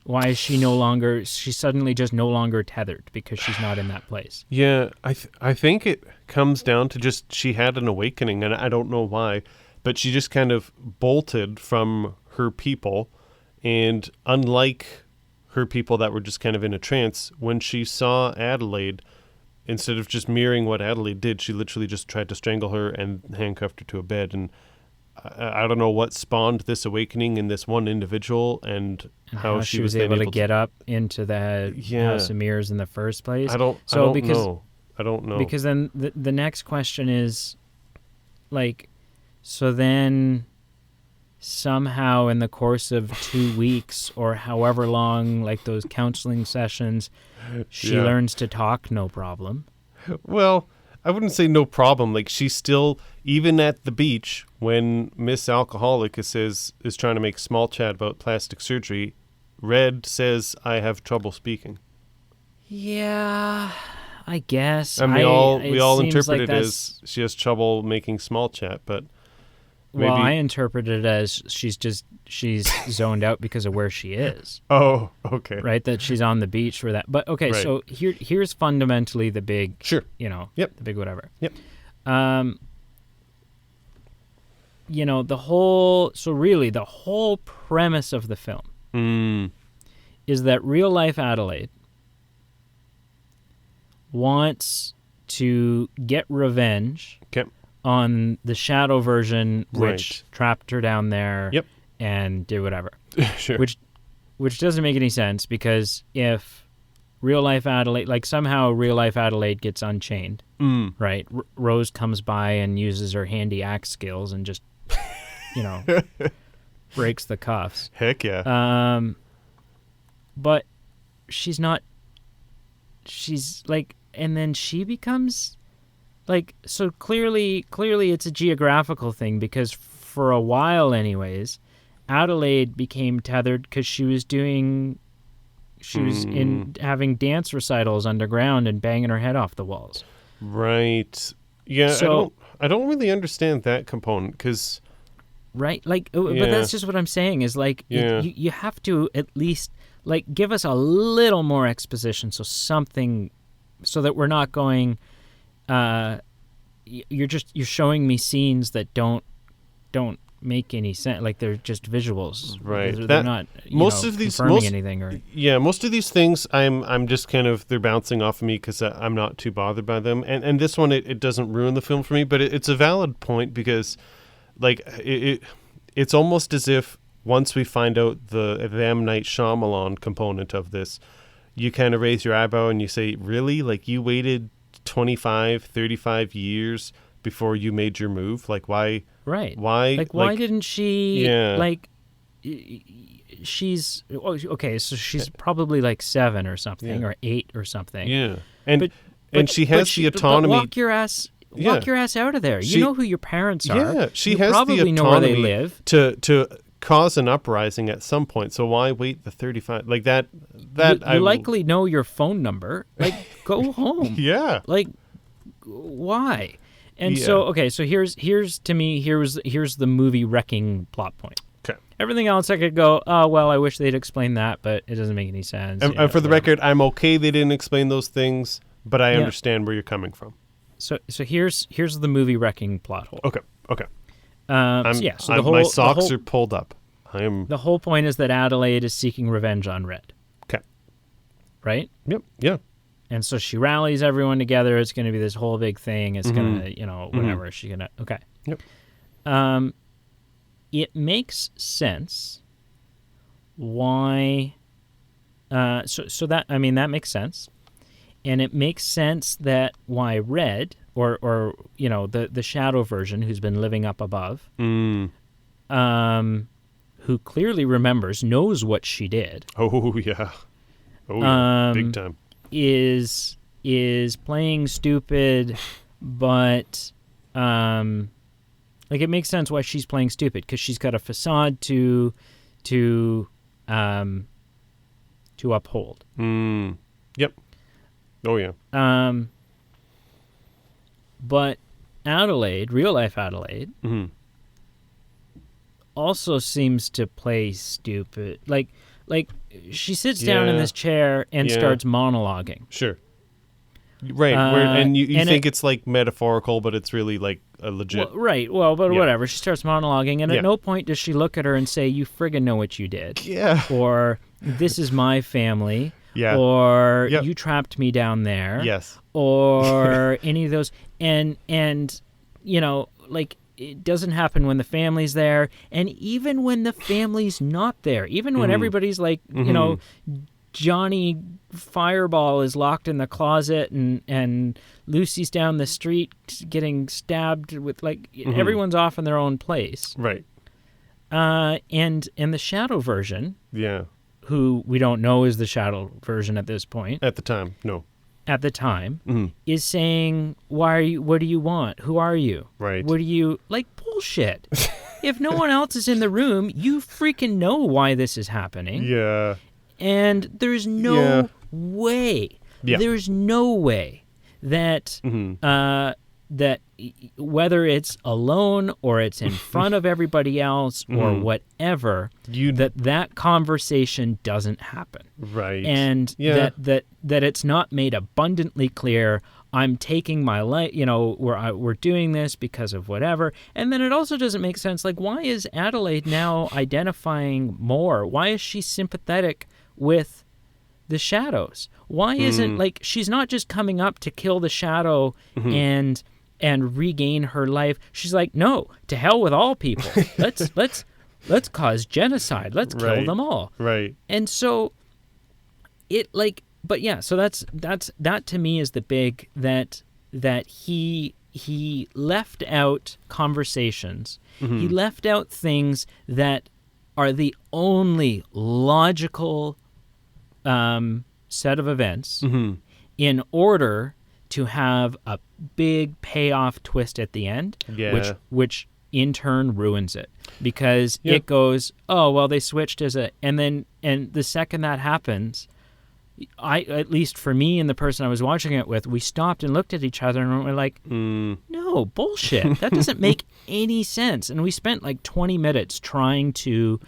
no longer? She's suddenly just no longer tethered because she's not in that place. Yeah, I think it comes down to just she had an awakening, and I don't know why, but she just kind of bolted from her people, and unlike her people that were just kind of in a trance, when she saw Adelaide, instead of just mirroring what Adelaide did, she literally just tried to strangle her and handcuffed her to a bed. And I don't know what spawned this awakening in this one individual, and how she was able to get up into the House of Mirrors in the first place. I don't know. Because then the next question is, like, so then somehow in the course of 2 weeks or however long, like those counseling sessions, she learns to talk no problem. Well, I wouldn't say no problem. Like, she's still, even at the beach, when Miss Alcoholic is trying to make small chat about plastic surgery, Red says, "I have trouble speaking." Yeah, I guess. And we all interpret it as she has trouble making small chat, but maybe... Well, I interpret it as she's zoned out because of where she is. Oh, okay. Right, that she's on the beach for that. But okay, right. So here's fundamentally the big, the big whatever. Yep. The whole premise of the film is that real life Adelaide wants to get revenge on the shadow version, which trapped her down there and did whatever. Sure. Which doesn't make any sense, because if real life Adelaide, like somehow real life Adelaide gets unchained, right? Rose comes by and uses her handy axe skills and just, breaks the cuffs. Heck yeah. But she's not. She's like, and then she becomes, like, so clearly it's a geographical thing because for a while, anyways, Adelaide became tethered because she was in having dance recitals underground and banging her head off the walls. Right. Yeah. So, I don't really understand that component because. Right. Like, but that's just what I'm saying is like, you have to at least like give us a little more exposition. So that we're not going, you're showing me scenes that don't make any sense. Like they're just visuals, right? They're not most of these anything or most of these things I'm just kind of they're bouncing off of me because I'm not too bothered by them. And this one it doesn't ruin the film for me, but it's a valid point because like it's almost as if once we find out the M. Night Shyamalan component of this, you kind of raise your eyebrow and you say, really? Like you waited 25, 35 years before you made your move? Like why? Right. Why? Like why didn't she? Like she's okay. So she's probably like 7 or something or 8 or something. Yeah. And she has the autonomy. But walk your ass out of there. You know who your parents are. Yeah. She you has probably the autonomy know where they live. to cause an uprising at some point. So why wait the 35? Like that. You likely know your phone number. Like go home. Yeah. Like why? And so here's the movie wrecking plot point. Okay. Everything else I could go, oh well, I wish they'd explain that, but it doesn't make any sense. And for the record, I'm okay they didn't explain those things, but I understand where you're coming from. So here's the movie wrecking plot hole. Okay. My socks are pulled up. The whole point is that Adelaide is seeking revenge on Red. Okay. Right? Yep. Yeah. And so she rallies everyone together. It's going to be this whole big thing. It's going to, whatever. She's going to, okay. Yep. It makes sense why, that makes sense. And it makes sense that why Red, or the shadow version who's been living up above, who clearly remembers, knows what she did. Oh, yeah. Oh, yeah. Big time. Is playing stupid, but like it makes sense why she's playing stupid because she's got a facade to uphold. Yep. Oh yeah. But Adelaide, real life Adelaide, also seems to play stupid. Like she sits down in this chair and starts monologuing. Sure. Right. And you think it's like metaphorical, but it's really like a legit. Well, right. Well, but whatever. She starts monologuing, and at no point does she look at her and say, "You friggin' know what you did." Yeah. Or "This is my family." Yeah. Or "You trapped me down there." Yes. Or any of those, and like. It doesn't happen when the family's there, and even when the family's not there, even when everybody's like, Johnny Fireball is locked in the closet, and Lucy's down the street getting stabbed with everyone's off in their own place, right? And the shadow version, who we don't know is the shadow version at this point. At the time, no. At the time, is saying, "Why are you? What do you want? Who are you? Right? What do you like? Bullshit. If no one else is in the room, you freaking know why this is happening. Yeah. And there's no way. Yeah. There's no way that that whether it's alone or it's in front of everybody else or whatever, that conversation doesn't happen. Right. And that it's not made abundantly clear, I'm taking my life, we're doing this because of whatever. And then it also doesn't make sense, like, why is Adelaide now identifying more? Why is she sympathetic with the shadows? Why isn't, like, she's not just coming up to kill the shadow and regain her life. She's like, no, to hell with all people. Let's cause genocide. Let's kill them all. Right. And so it, like, But yeah, so that to me is the big that he left out conversations. Mm-hmm. He left out things that are the only logical set of events Mm-hmm. in order to have a big payoff twist at the end, Yeah. which in turn ruins it, because Yeah. it goes, oh well, they switched and the second that happens, at least for me and the person I was watching it with, we stopped and looked at each other and we're like, no, bullshit. That doesn't make any sense. And we spent like 20 minutes trying to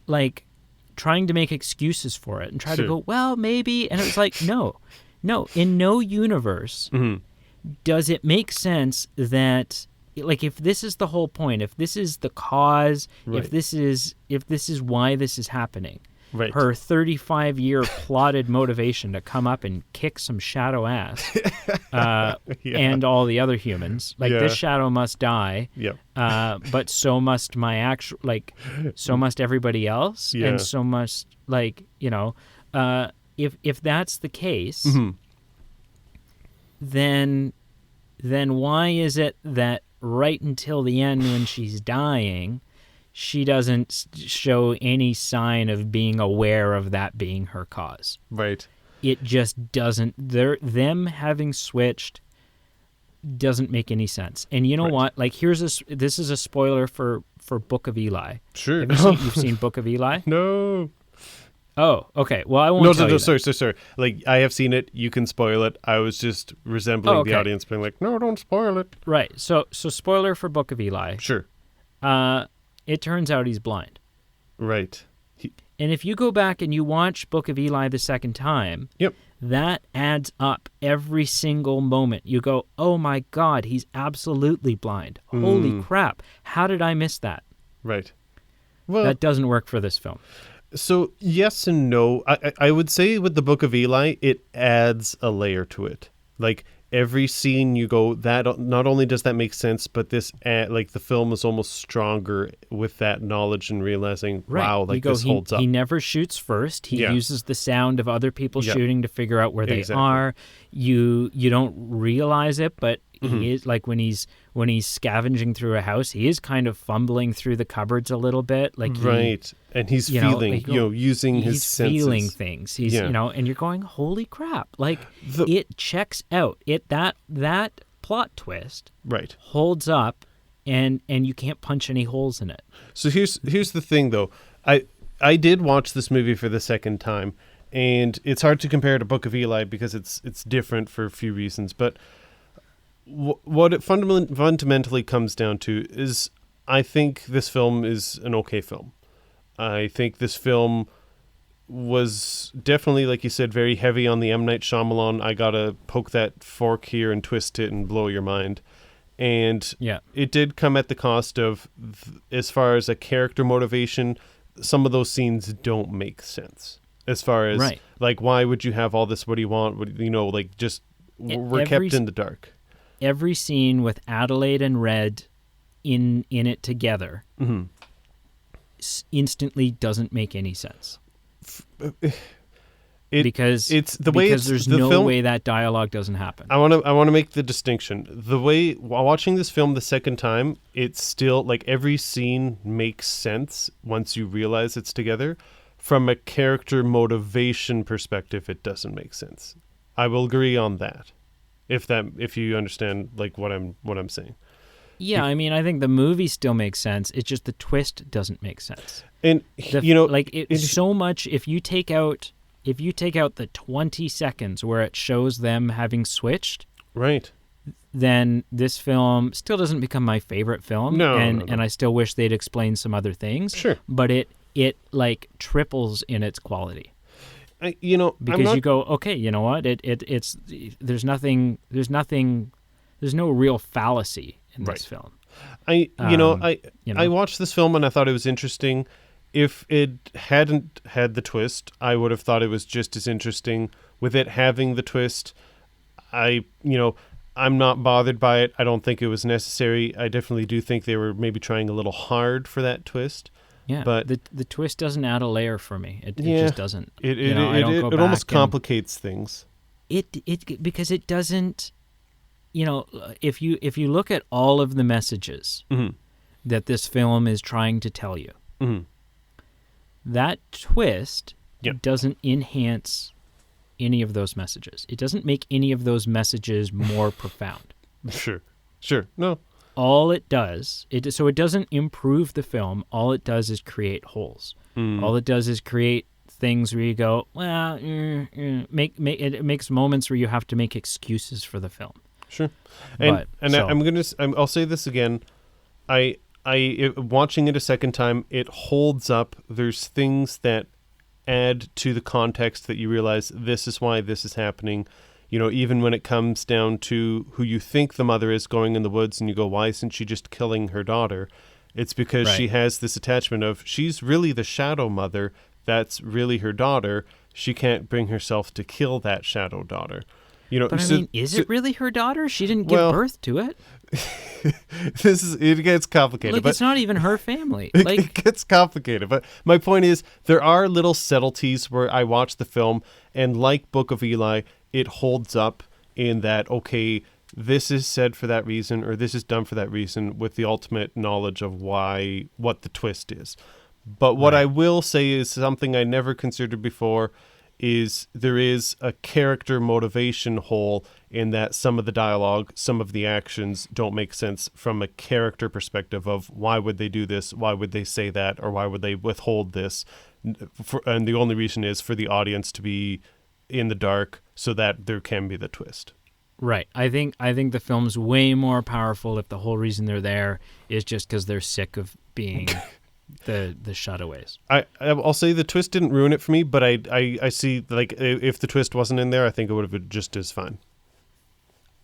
make excuses for it and try to go, well, maybe. And it was like, no, in no universe does it make sense that, like, if this is the whole point, if this is the cause, if this is why this is happening, her 35-year plotted motivation to come up and kick some shadow ass, and all the other humans, like this shadow must die, but so must so must everybody else, and so must, if that's the case, then why is it that right until the end when she's dying, she doesn't show any sign of being aware of that being her cause? Right. It just doesn't. Them having switched doesn't make any sense. And you know what? Like, this is a spoiler for Book of Eli. Sure. You've seen Book of Eli? No. Oh, okay. Well, I won't tell you. Sorry. Like, I have seen it. You can spoil it. I was just resembling the audience being like, no, don't spoil it. Right. So spoiler for Book of Eli. Sure. It turns out he's blind. Right. And if you go back and you watch Book of Eli the second time, that adds up every single moment. You go, oh my God, he's absolutely blind. Holy crap. How did I miss that? Right. Well, that doesn't work for this film. So yes and no. I would say with the Book of Eli, it adds a layer to it. Like, every scene you go, that not only does that make sense, but the film is almost stronger with that knowledge and realizing, wow, like, this holds up. He never shoots first. He uses the sound of other people shooting to figure out where they are. You don't realize it, but he is, like, when he's scavenging through a house, he is kind of fumbling through the cupboards a little bit, like and he's feeling, using his senses. He's feeling things. He's and you're going, holy crap! Like, it checks out. That plot twist holds up, and you can't punch any holes in it. So here's the thing, though. I did watch this movie for the second time, and it's hard to compare to Book of Eli because it's different for a few reasons, but what it fundamentally comes down to is, I think this film is an okay film. I think this film was definitely, like you said, very heavy on the M. Night Shyamalan. I gotta poke that fork here and twist it and blow your mind. And it did come at the cost of, as far as a character motivation, some of those scenes don't make sense. As far as, like, why would you have all this? What do you want? We're kept in the dark. Every scene with Adelaide and Red in it together instantly doesn't make any sense. Because there's no way that dialogue doesn't happen. I want to make the distinction. The way, while watching this film the second time, it's still, like, every scene makes sense once you realize it's together. From a character motivation perspective, it doesn't make sense. I will agree on that. If you understand, like, what I'm saying. Yeah, I mean, I think the movie still makes sense. It's just the twist doesn't make sense. And so much. If you take out the 20 seconds where it shows them having switched, then this film still doesn't become my favorite film. No. And I still wish they'd explain some other things. Sure. But it like triples in its quality. You go, okay, you know what? It's there's no real fallacy in this film. I watched this film and I thought it was interesting. If it hadn't had the twist, I would have thought it was just as interesting. With it having the twist, I'm not bothered by it. I don't think it was necessary. I definitely do think they were maybe trying a little hard for that twist. Yeah, but the twist doesn't add a layer for me. It just doesn't. It almost complicates things. It because it doesn't. If you look at all of the messages that this film is trying to tell you, that twist doesn't enhance any of those messages. It doesn't make any of those messages more profound. Sure. No. All it does, it doesn't improve the film. All it does is create holes. All it does is create things where you go, well, it makes moments where you have to make excuses for the film. Sure. I'll say this again. Watching it a second time, it holds up. There's things that add to the context that you realize this is why this is happening. Even when it comes down to who you think the mother is going in the woods and you go, why isn't she just killing her daughter? It's because she has this attachment of she's really the shadow mother. That's really her daughter. She can't bring herself to kill that shadow daughter. Is it really her daughter? She didn't give birth to it. It gets complicated. But it's not even her family. It gets complicated. But my point is, there are little subtleties where I watch the film, and like Book of Eli, it holds up in that, okay, this is said for that reason, or this is done for that reason, with the ultimate knowledge of what the twist is. But what I will say is something I never considered before, is there is a character motivation hole in that some of the dialogue, some of the actions don't make sense from a character perspective of why would they do this, why would they say that, or why would they withhold this. And the only reason is for the audience to be in the dark so that there can be the twist. Right. I think the film's way more powerful if the whole reason they're there is just because they're sick of being the shutaways. I'll say the twist didn't ruin it for me, but I see, like, if the twist wasn't in there, I think it would have been just as fine.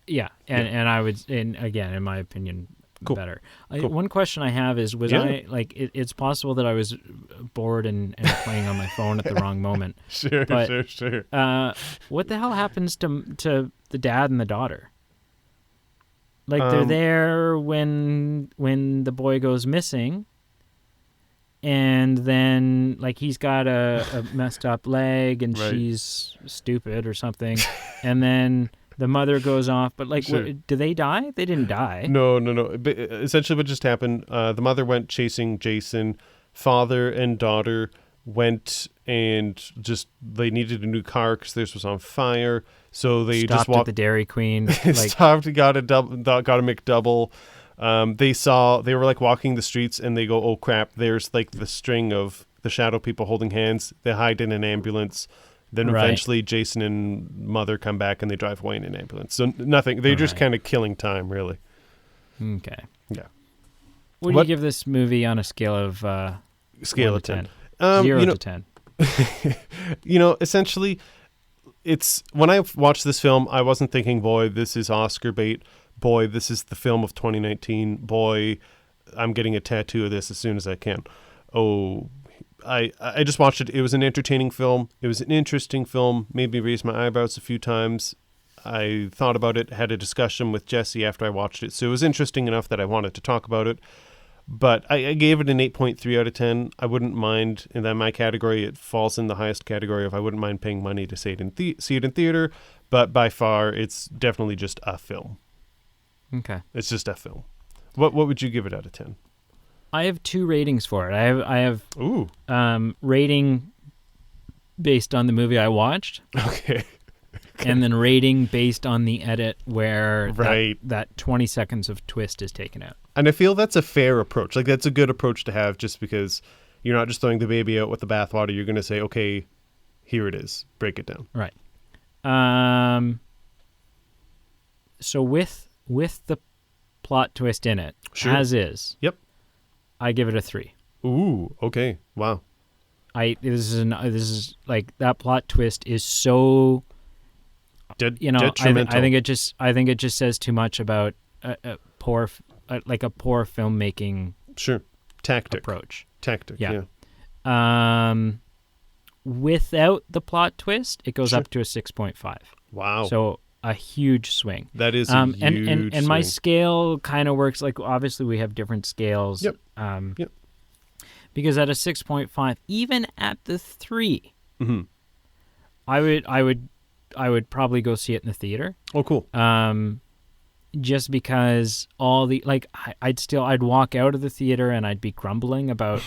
Yeah, and I would, and again, in my opinion, cool. better. Cool. One question I have is, it's possible that I was bored and playing on my phone at the wrong moment. Sure. What the hell happens to the dad and the daughter? Like, they're there when the boy goes missing. And then, like, he's got a messed up leg, and she's stupid or something. And then the mother goes off. But, like, do they die? They didn't die. No. But essentially what just happened, the mother went chasing Jason. Father and daughter went and they needed a new car because theirs was on fire. So they stopped just walked at the Dairy Queen. Stopped, got a McDouble. They were like walking the streets, and they go, oh crap, there's like the string of the shadow people holding hands. They hide in an ambulance. Then eventually Jason and mother come back and they drive away in an ambulance. So nothing, they're just kind of killing time, really. Okay. Yeah. What do you give this movie on a scale of 10? 0 to 10. Essentially, it's when I watched this film, I wasn't thinking, boy, this is Oscar bait. Boy, this is the film of 2019. Boy, I'm getting a tattoo of this as soon as I can. Oh, I just watched it. It was an entertaining film. It was an interesting film. Made me raise my eyebrows a few times. I thought about it, had a discussion with Jesse after I watched it. So it was interesting enough that I wanted to talk about it. But I gave it an 8.3 out of 10. I wouldn't mind, in that my category, it falls in the highest category of I wouldn't mind paying money to see it in theater. But by far, it's definitely just a film. Okay. It's just a film. What would you give it out of 10? I have 2 ratings for it. I have rating based on the movie I watched. Okay. And then rating based on the edit where right. that 20 seconds of twist is taken out. And I feel that's a fair approach. Like, that's a good approach to have, just because you're not just throwing the baby out with the bathwater. You're going to say, okay, here it is. Break it down. Right. So with the plot twist in it, as is, yep, I give it a 3. Ooh, okay, wow. This is like, that plot twist is so, detrimental. I think it just says too much about a poor filmmaking approach. Tactic. Yeah. Without the plot twist, it goes up to a 6.5. Wow. So a huge swing. That is a huge and swing. My scale kind of works like, obviously we have different scales. Yep. Because at a 6.5, even at the 3, Mm-hmm. I would probably go see it in the theater. Oh, cool. Just because all the I'd walk out of the theater and I'd be grumbling about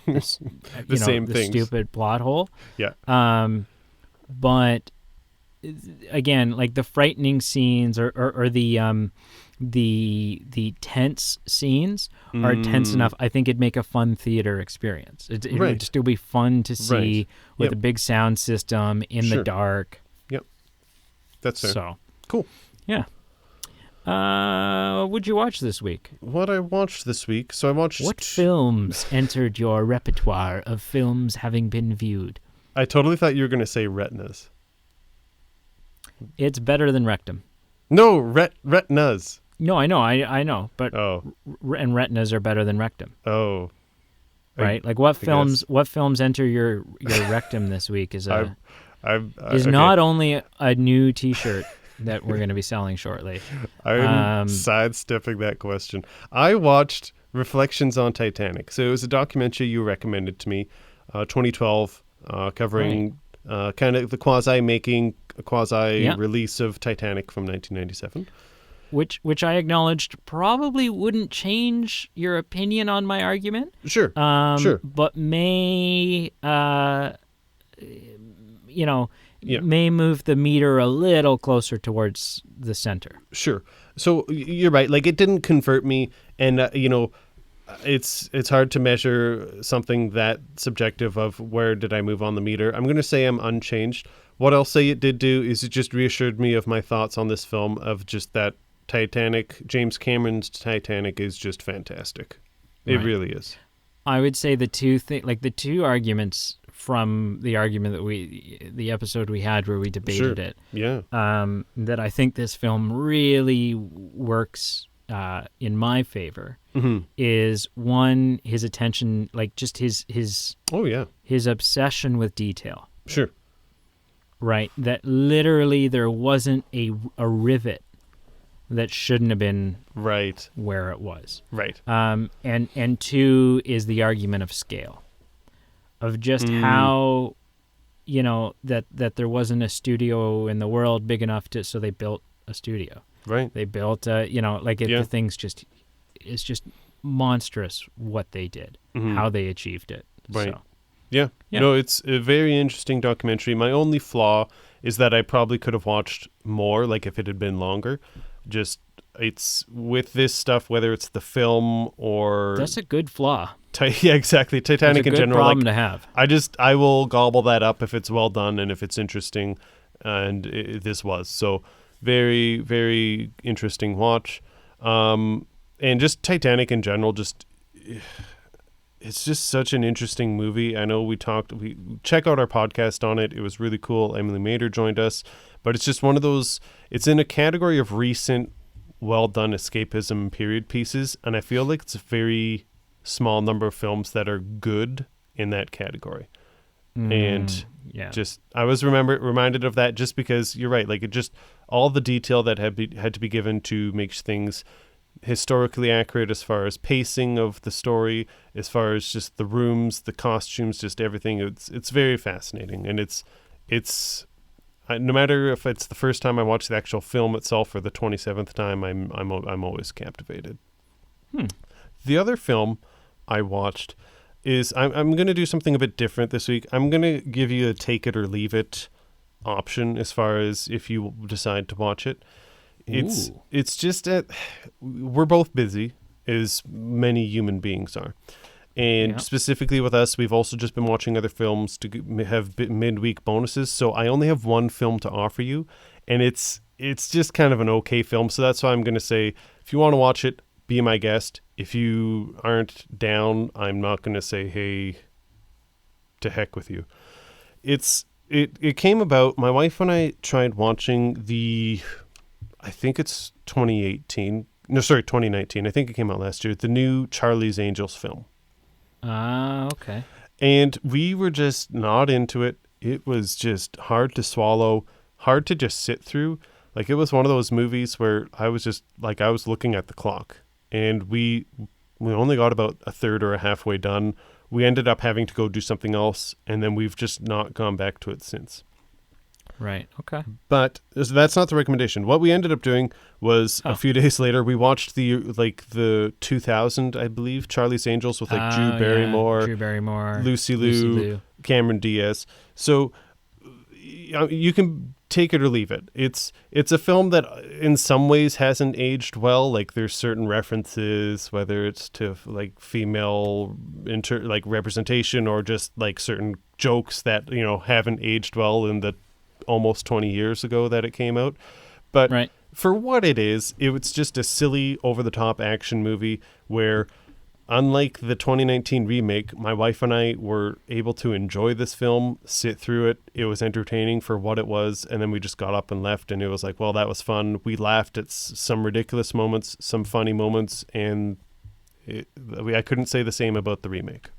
this, same the things. stupid plot hole. Yeah. But again, like the frightening scenes or the tense scenes are tense enough. I think it'd make a fun theater experience. It would still be fun to see with a big sound system in the dark. Yep. That's fair. So cool. Yeah. What'd you watch this week? What I watched this week? So I watched... What films entered your repertoire of films having been viewed? I totally thought you were going to say Retinas. It's better than Rectum. No, Retinas. No, I know, but and Retinas are better than Rectum. Oh. Right? Like what films enter your Rectum this week is not only a new T-shirt that we're going to be selling shortly. I'm sidestepping that question. I watched Reflections on Titanic. So it was a documentary you recommended to me, 2012, covering kind of the quasi-release of Titanic from 1997. Which I acknowledged probably wouldn't change your opinion on my argument. Sure. But may, may move the meter a little closer towards the center. Sure. So you're right. Like it didn't convert me, and it's hard to measure something that subjective of where did I move on the meter. I'm going to say I'm unchanged. What I'll say it did do is it just reassured me of my thoughts on this film of just that Titanic, James Cameron's Titanic is just fantastic. It really is. I would say the two arguments from the episode we had where we debated it. Yeah. That I think this film really works in my favor is one, his attention, like just his his obsession with detail. Sure. Right. That literally there wasn't a rivet that shouldn't have been where it was. Right. And two is the argument of scale. Of just how, that there wasn't a studio in the world big enough so they built a studio. Right. They built, the thing's it's just monstrous what they did, how they achieved it. Right. So. Yeah. No, it's a very interesting documentary. My only flaw is that I probably could have watched more, like if it had been longer. Just, it's with this stuff, whether it's the film or... That's a good flaw. Yeah, exactly. Titanic in general. Problem to have. I will gobble that up if it's well done and if it's interesting, and this was. So, very, very interesting watch. And just Titanic in general, it's just such an interesting movie. I know we check out our podcast on it. It was really cool. Emily Mader joined us. But it's just one of those, it's in a category of recent, well-done escapism period pieces. And I feel like it's a very small number of films that are good in that category. And I was reminded of that just because you're right. Like it just, all the detail that had to be given to make things historically accurate as far as pacing of the story, as far as just the rooms, the costumes, just everything. It's very fascinating, and it's no matter if it's the first time I watch the actual film itself or the 27th time, I'm always captivated. The other film I watched is I'm going to do something a bit different this week. I'm going to give you a take it or leave it option as far as if you decide to watch it. It's just that we're both busy, as many human beings are. And specifically with us, we've also just been watching other films to have midweek bonuses. So I only have one film to offer you, and it's just kind of an okay film. So that's why I'm going to say, if you want to watch it, be my guest. If you aren't down, I'm not going to say, hey, to heck with you. It came about, my wife and I tried watching I think it's 2019. I think it came out last year. The new Charlie's Angels film. Okay. And we were just not into it. It was just hard to swallow, hard to just sit through. Like it was one of those movies where I was just like, I was looking at the clock, and we only got about a third or a halfway done we ended up having to go do something else, and then we've just not gone back to it since. Right. Okay. But that's not the recommendation. What we ended up doing was a few days later, we watched the 2000, I believe, Charlie's Angels with like Drew Barrymore, Lucy Liu, Cameron Diaz. So you can take it or leave it. It's a film that in some ways hasn't aged well. Like there's certain references, whether it's to like female like representation or just like certain jokes that, you know, haven't aged well in the almost 20 years ago that it came out. But for what it is, it was just a silly, over-the-top action movie where, unlike the 2019 remake, my wife and I were able to enjoy this film, sit through it. It was entertaining for what it was, and then we just got up and left, and it was like, well, that was fun. We laughed at some ridiculous moments, some funny moments, and I couldn't say the same about the remake.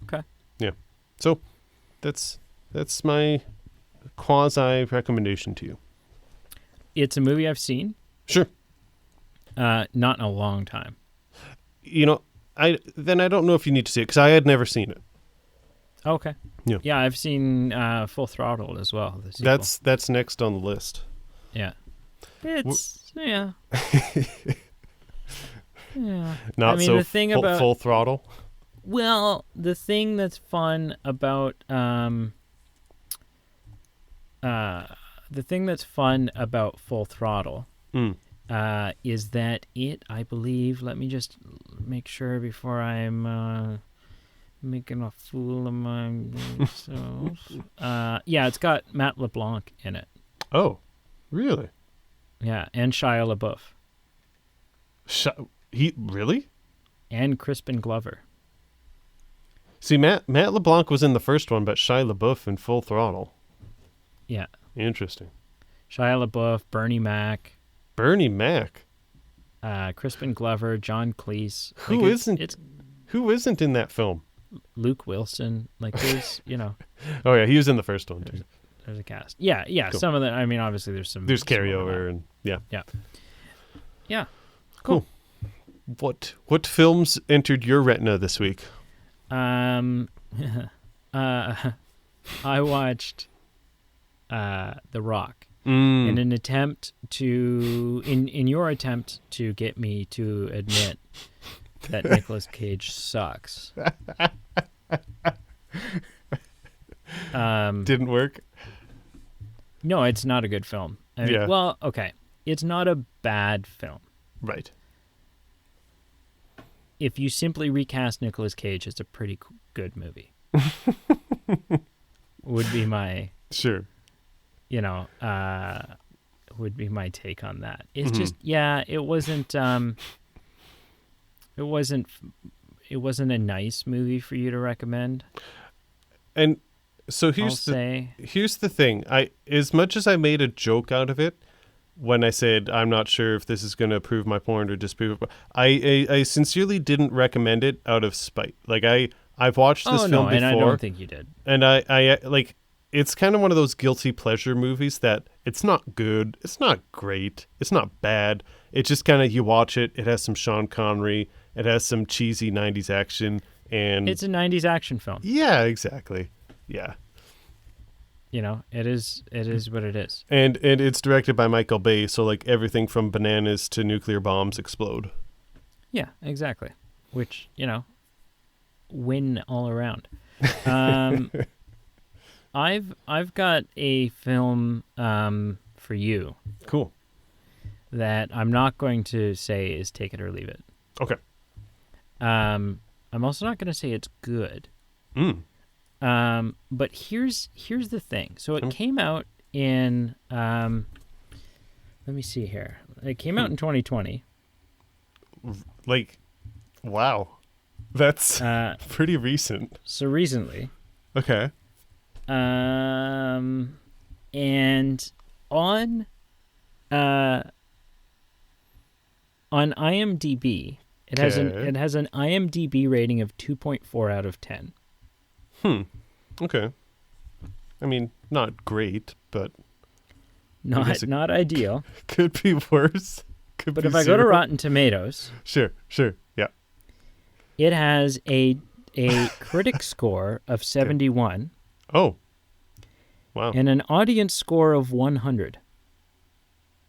Okay. Yeah. So that's my quasi recommendation to you. It's a movie I've seen. Sure. Not in a long time. You know, I don't know if you need to see it because I had never seen it. Okay. Yeah, I've seen Full Throttle as well. That's next on the list. Yeah. It's yeah. Not so full throttle. Well, the thing that's fun about Full Throttle is that it, I believe, let me just make sure before I'm making a fool of myself. It's got Matt LeBlanc in it. Oh, really? Yeah, and Shia LaBeouf. He really? And Crispin Glover. See, Matt LeBlanc was in the first one, but Shia LaBeouf in Full Throttle. Yeah. Interesting. Shia LaBeouf, Bernie Mac. Crispin Glover, John Cleese. Who isn't in that film? Luke Wilson. Like there's, you know. Oh yeah, he was in the first one too. There's a cast. Yeah. Cool. Some of the, I mean, obviously there's carryover and yeah. Cool. What films entered your retina this week? I watched The Rock in an attempt to in your attempt to get me to admit that Nicolas Cage sucks. Didn't work. No, it's not a good film. Well, okay, it's not a bad film. Right. If you simply recast Nicolas Cage, it's a pretty good movie. Would be my would be my take on that. It's just it wasn't a nice movie for you to recommend. And so here's the thing. As much as I made a joke out of it when I said I'm not sure if this is going to prove my point or disprove it, I sincerely didn't recommend it out of spite. Like I've watched this film before, and I don't think you did. And I like, it's kind of one of those guilty pleasure movies that it's not good, it's not great, it's not bad. It's just kind of, you watch it, it has some Sean Connery, it has some cheesy 90s action, and it's a 90s action film. Yeah, exactly. Yeah. You know, it is what it is. And it's directed by Michael Bay, so like everything from bananas to nuclear bombs explode. Yeah, exactly. Which, you know, win all around. I've got a film for you. Cool. That I'm not going to say is take it or leave it. Okay. I'm also not going to say it's good. But here's the thing. So it came out in let me see here. It came out in 2020. Like, wow. That's pretty recent. So recently. Okay. And on IMDb, it has an IMDb rating of 2.4 out of 10. Okay. I mean, not great, but not ideal. Could be worse. But if I go to Rotten Tomatoes, sure, yeah, it has a a critic score of 71. Oh, wow. And an audience score of 100.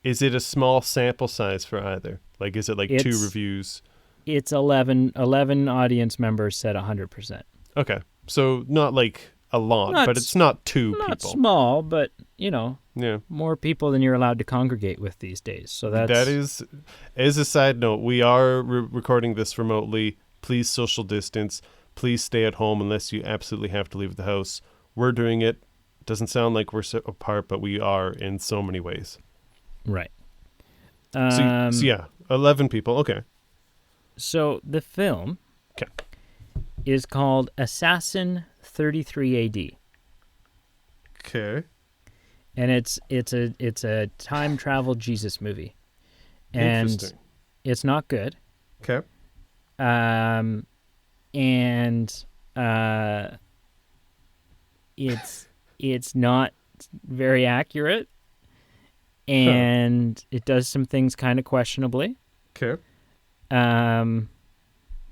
Is it a small sample size for either? Like, is it like 2 reviews? It's 11 audience members said 100%. Okay. So not like a lot, but it's not 2 people. Not small, but, yeah, more people than you're allowed to congregate with these days. So that is, as a side note, we are recording this remotely. Please social distance. Please stay at home unless you absolutely have to leave the house. We're doing it. Doesn't sound like we're so apart, but we are in so many ways. Right. So yeah, 11 people. Okay. So the film is called Assassin 33 AD. Okay. And it's a time travel Jesus movie. And it's not good. Okay. And it's not very accurate, and it does some things kind of questionably. Okay.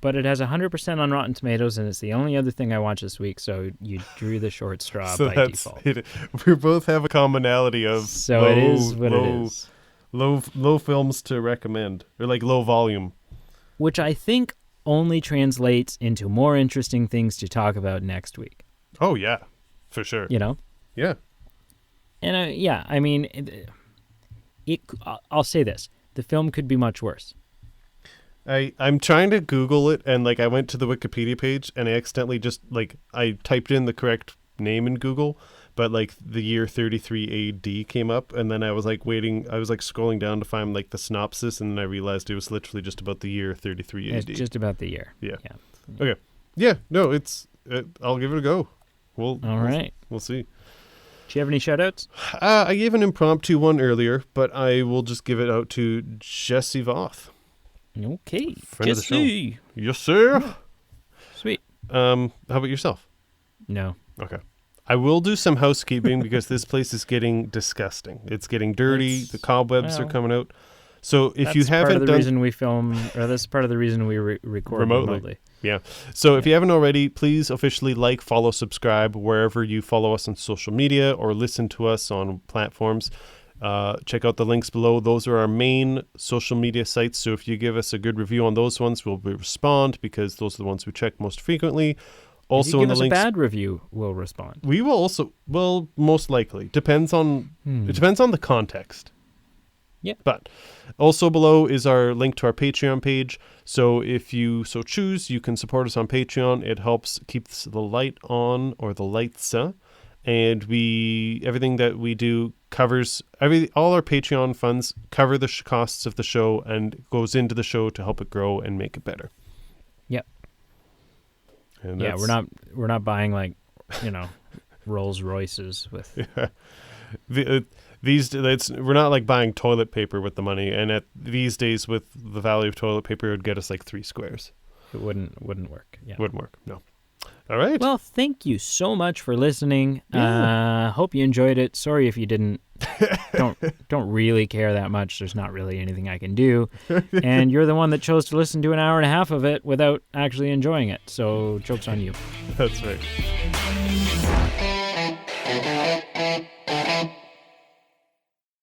But it has 100% on Rotten Tomatoes, and it's the only other thing I watched this week. So you drew the short straw by default. We both have a commonality of it is what it is. Low films to recommend, or like low volume, which I think only translates into more interesting things to talk about next week. Oh yeah, for sure. Yeah. And I mean, I'll say this: the film could be much worse. I'm trying to Google it, and like I went to the Wikipedia page, and I accidentally just I typed in the correct name in Google, but like the year 33 AD came up, and then I was like waiting. I was like scrolling down to find like the synopsis, and then I realized it was literally just about the year 33 AD. It's just about the year. Yeah. Okay. Yeah. No, I'll give it a go. All right. We'll see. Do you have any shout-outs? I gave an impromptu one earlier, but I will just give it out to Jesse Voth. Okay. Friend of the show. Yes, sir. Sweet. How about yourself? No. Okay. I will do some housekeeping because this place is getting disgusting. It's getting dirty. The cobwebs are coming out. So if you haven't part of the reason we film, or that's part of the reason we record remotely. Yeah. So if you haven't already, please officially like, follow, subscribe wherever you follow us on social media or listen to us on platforms. Check out the links below. Those are our main social media sites. So if you give us a good review on those ones, we'll respond because those are the ones we check most frequently. Also, if you give us a bad review, we'll respond. We will also, most likely. Depends on It depends on the context. Yeah. But also below is our link to our Patreon page. So if you so choose, you can support us on Patreon. It helps keep the light on, or the lights on. And everything that we do covers all our Patreon funds cover the costs of the show and goes into the show to help it grow and make it better. Yep. And yeah, we're not buying like, Rolls Royces with. Yeah. We're not like buying toilet paper with the money, and these days with the value of toilet paper, it would get us like 3 squares. It wouldn't work. Yeah. Wouldn't work. No. All right. Well, thank you so much for listening. Yeah. Hope you enjoyed it. Sorry if you didn't. Don't really care that much. There's not really anything I can do. And you're the one that chose to listen to an hour and a half of it without actually enjoying it. So joke's on you. That's right.